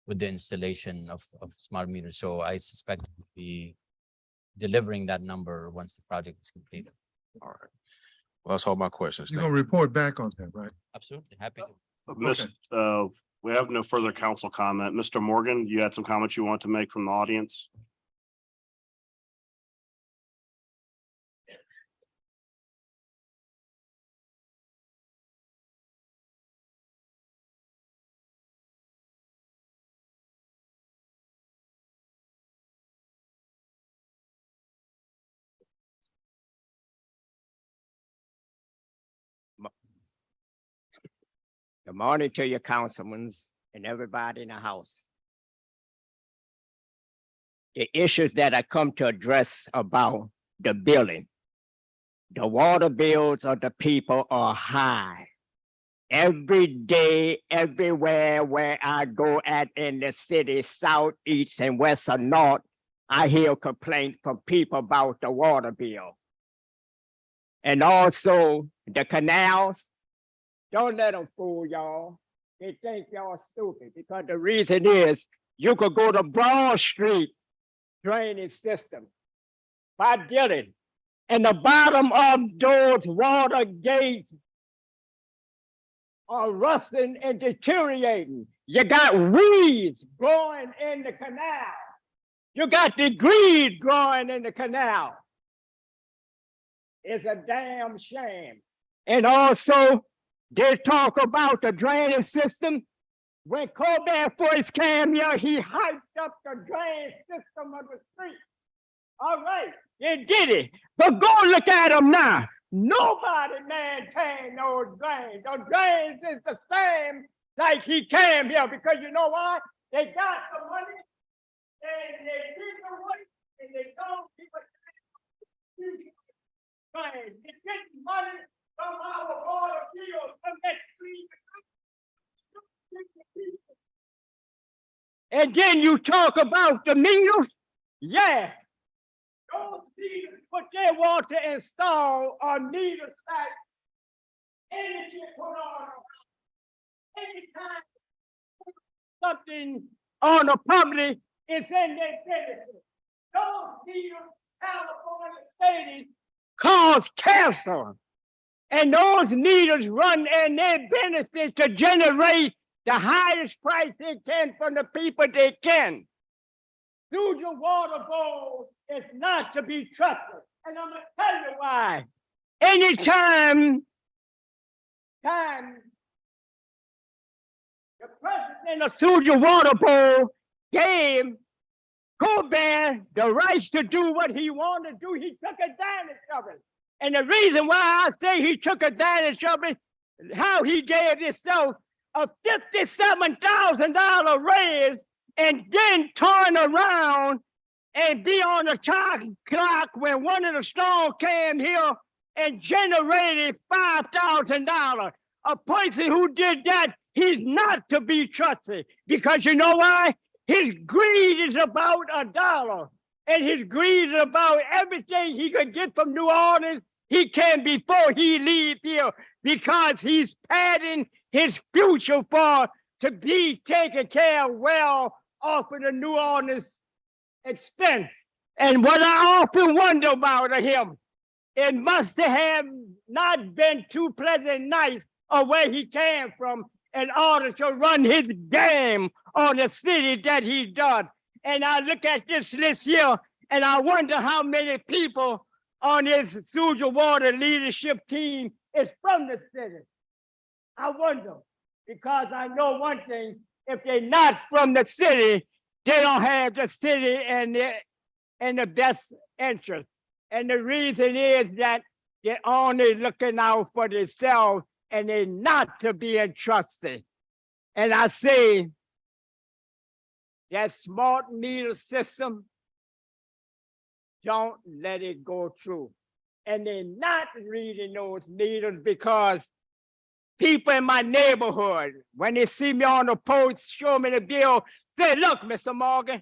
with the installation of smart meters. So I suspect we'll be delivering that number once the project is completed. All right. Well, that's all my questions. You're gonna report back on that, right? Absolutely. Happy to. We have no further council comment. Mr. Morgan, you had some comments you want to make from the audience? Good morning to your councilmen and everybody in the house. The issues that I come to address about the billing. The water bills of the people are high. Every day, everywhere where I go at in the city, south, east, and west or north, I hear complaints from people about the water bill. And also the canals. Don't let them fool y'all. They think y'all stupid because the reason is you could go to Broad Street drainage system by Dillon, and the bottom of those water gates are rusting and deteriorating. You got weeds growing in the canal. You got the greed growing in the canal. It's a damn shame. And also, they talk about the drainage system. When Colbert first came here, he hyped up the drainage system of the street. All right, they did it. But go look at them now. Nobody maintained those drains. The drains is the same like he came here, because you know why? They got the money and they did the work and they don't keep it. They get money from our water fields from that street. And then you talk about the meters. Yeah. Those meters, what they want to install on meters like energy put on. Anytime something on the public, it's in their benefit. Those meters, California cities, cause cancer. And those meters run in their benefit to generate the highest price they can from the people they can. Through the water bowl is not to be trusted. And I'm gonna tell you why. Anytime the president of Suja Water Bowl gave Colbert the rights to do what he wanted to do, he took advantage of it. And the reason why I say he took advantage of it, how he gave himself a $57,000 raise and then turn around and be on the clock when one of the storms came here and generated $5,000. A person who did that, he's not to be trusted, because you know why? His greed is about $1, and his greed is about everything he could get from New Orleans he can before he leave here, because he's padding his future for to be taken care of well off of the New Orleans expense. And what I often wonder about him, it must have not been too pleasant nights of where he came from in order to run his game on the city that he done. And I look at this list here, and I wonder how many people on his Suja Water leadership team is from the city. I wonder, because I know one thing, if they're not from the city, they don't have the city in the best interest. And the reason is that they're only looking out for themselves and they're not to be entrusted. And I say that smart meter system, don't let it go through. And they're not reading those meters, because people in my neighborhood, when they see me on the post, show me the bill, say, look, Mr. Morgan,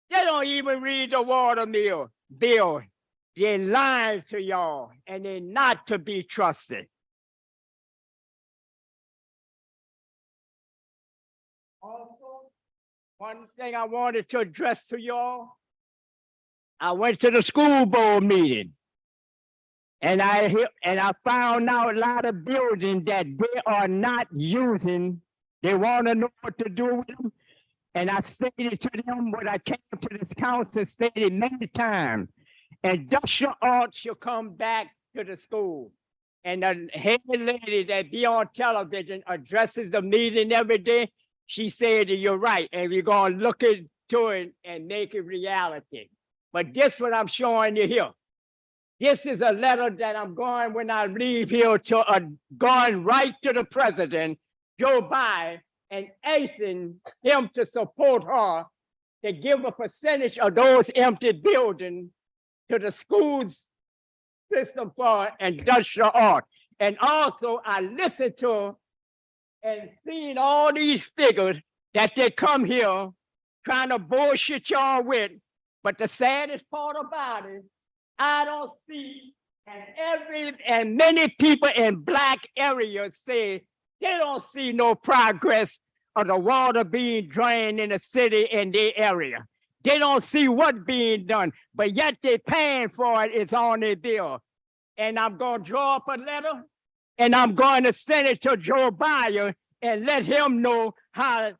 they don't even read the water bill. They're lying to y'all, and they're not to be trusted. Also, one thing I wanted to address to y'all, I went to the school board meeting, and I found out a lot of buildings that they are not using. They want to know what to do with them. And I stated to them when I came to this council, stated many times, industrial art should come back to the school. And the head lady that be on television addresses the meeting every day. She said, you're right, and we're going to look into it and make it reality. But this what I'm showing you here. This is a letter that I'm going, when I leave here, to going right to the president, Joe Biden, and asking him to support her to give a percentage of those empty buildings to the schools system for industrial art. And also I listened to and seen all these figures that they come here trying to bullshit y'all with. But the saddest part about it, I don't see, and many people in Black areas say they don't see no progress of the water being drained in the city in their area. They don't see what's being done, but yet they're paying for it. It's on their bill. And I'm going to draw up a letter, and I'm going to send it to Joe Biden and let him know how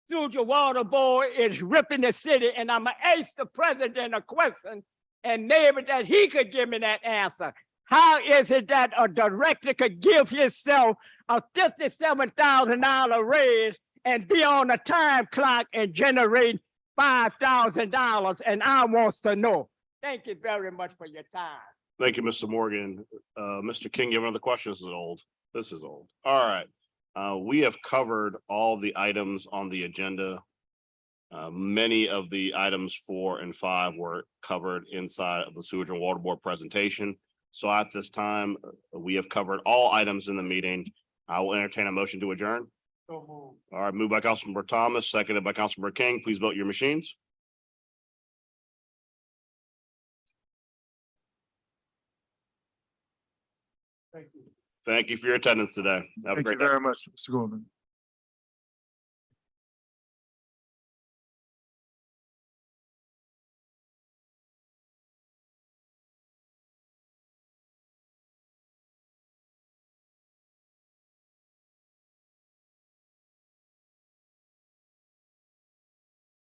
Georgia Water Board is ripping the city, and I'm gonna ask the president a question, and maybe that he could give me that answer. How is it that a director could give himself a $57,000 raise and be on a time clock and generate $5,000? And I wants to know. Thank you very much for your time. Thank you, Mr. Morgan. Mr. King, you have another question? This is old. This is old. All right. We have covered all the items on the agenda. Many of the items 4 and 5 were covered inside of the Sewage and Water Board presentation. So at this time, we have covered all items in the meeting. I will entertain a motion to adjourn. All right, moved by Councilmember Thomas, seconded by Councilmember King. Please vote your machines. Thank you for your attendance today. Have a Thank great you day. very much, Mr. Gorman.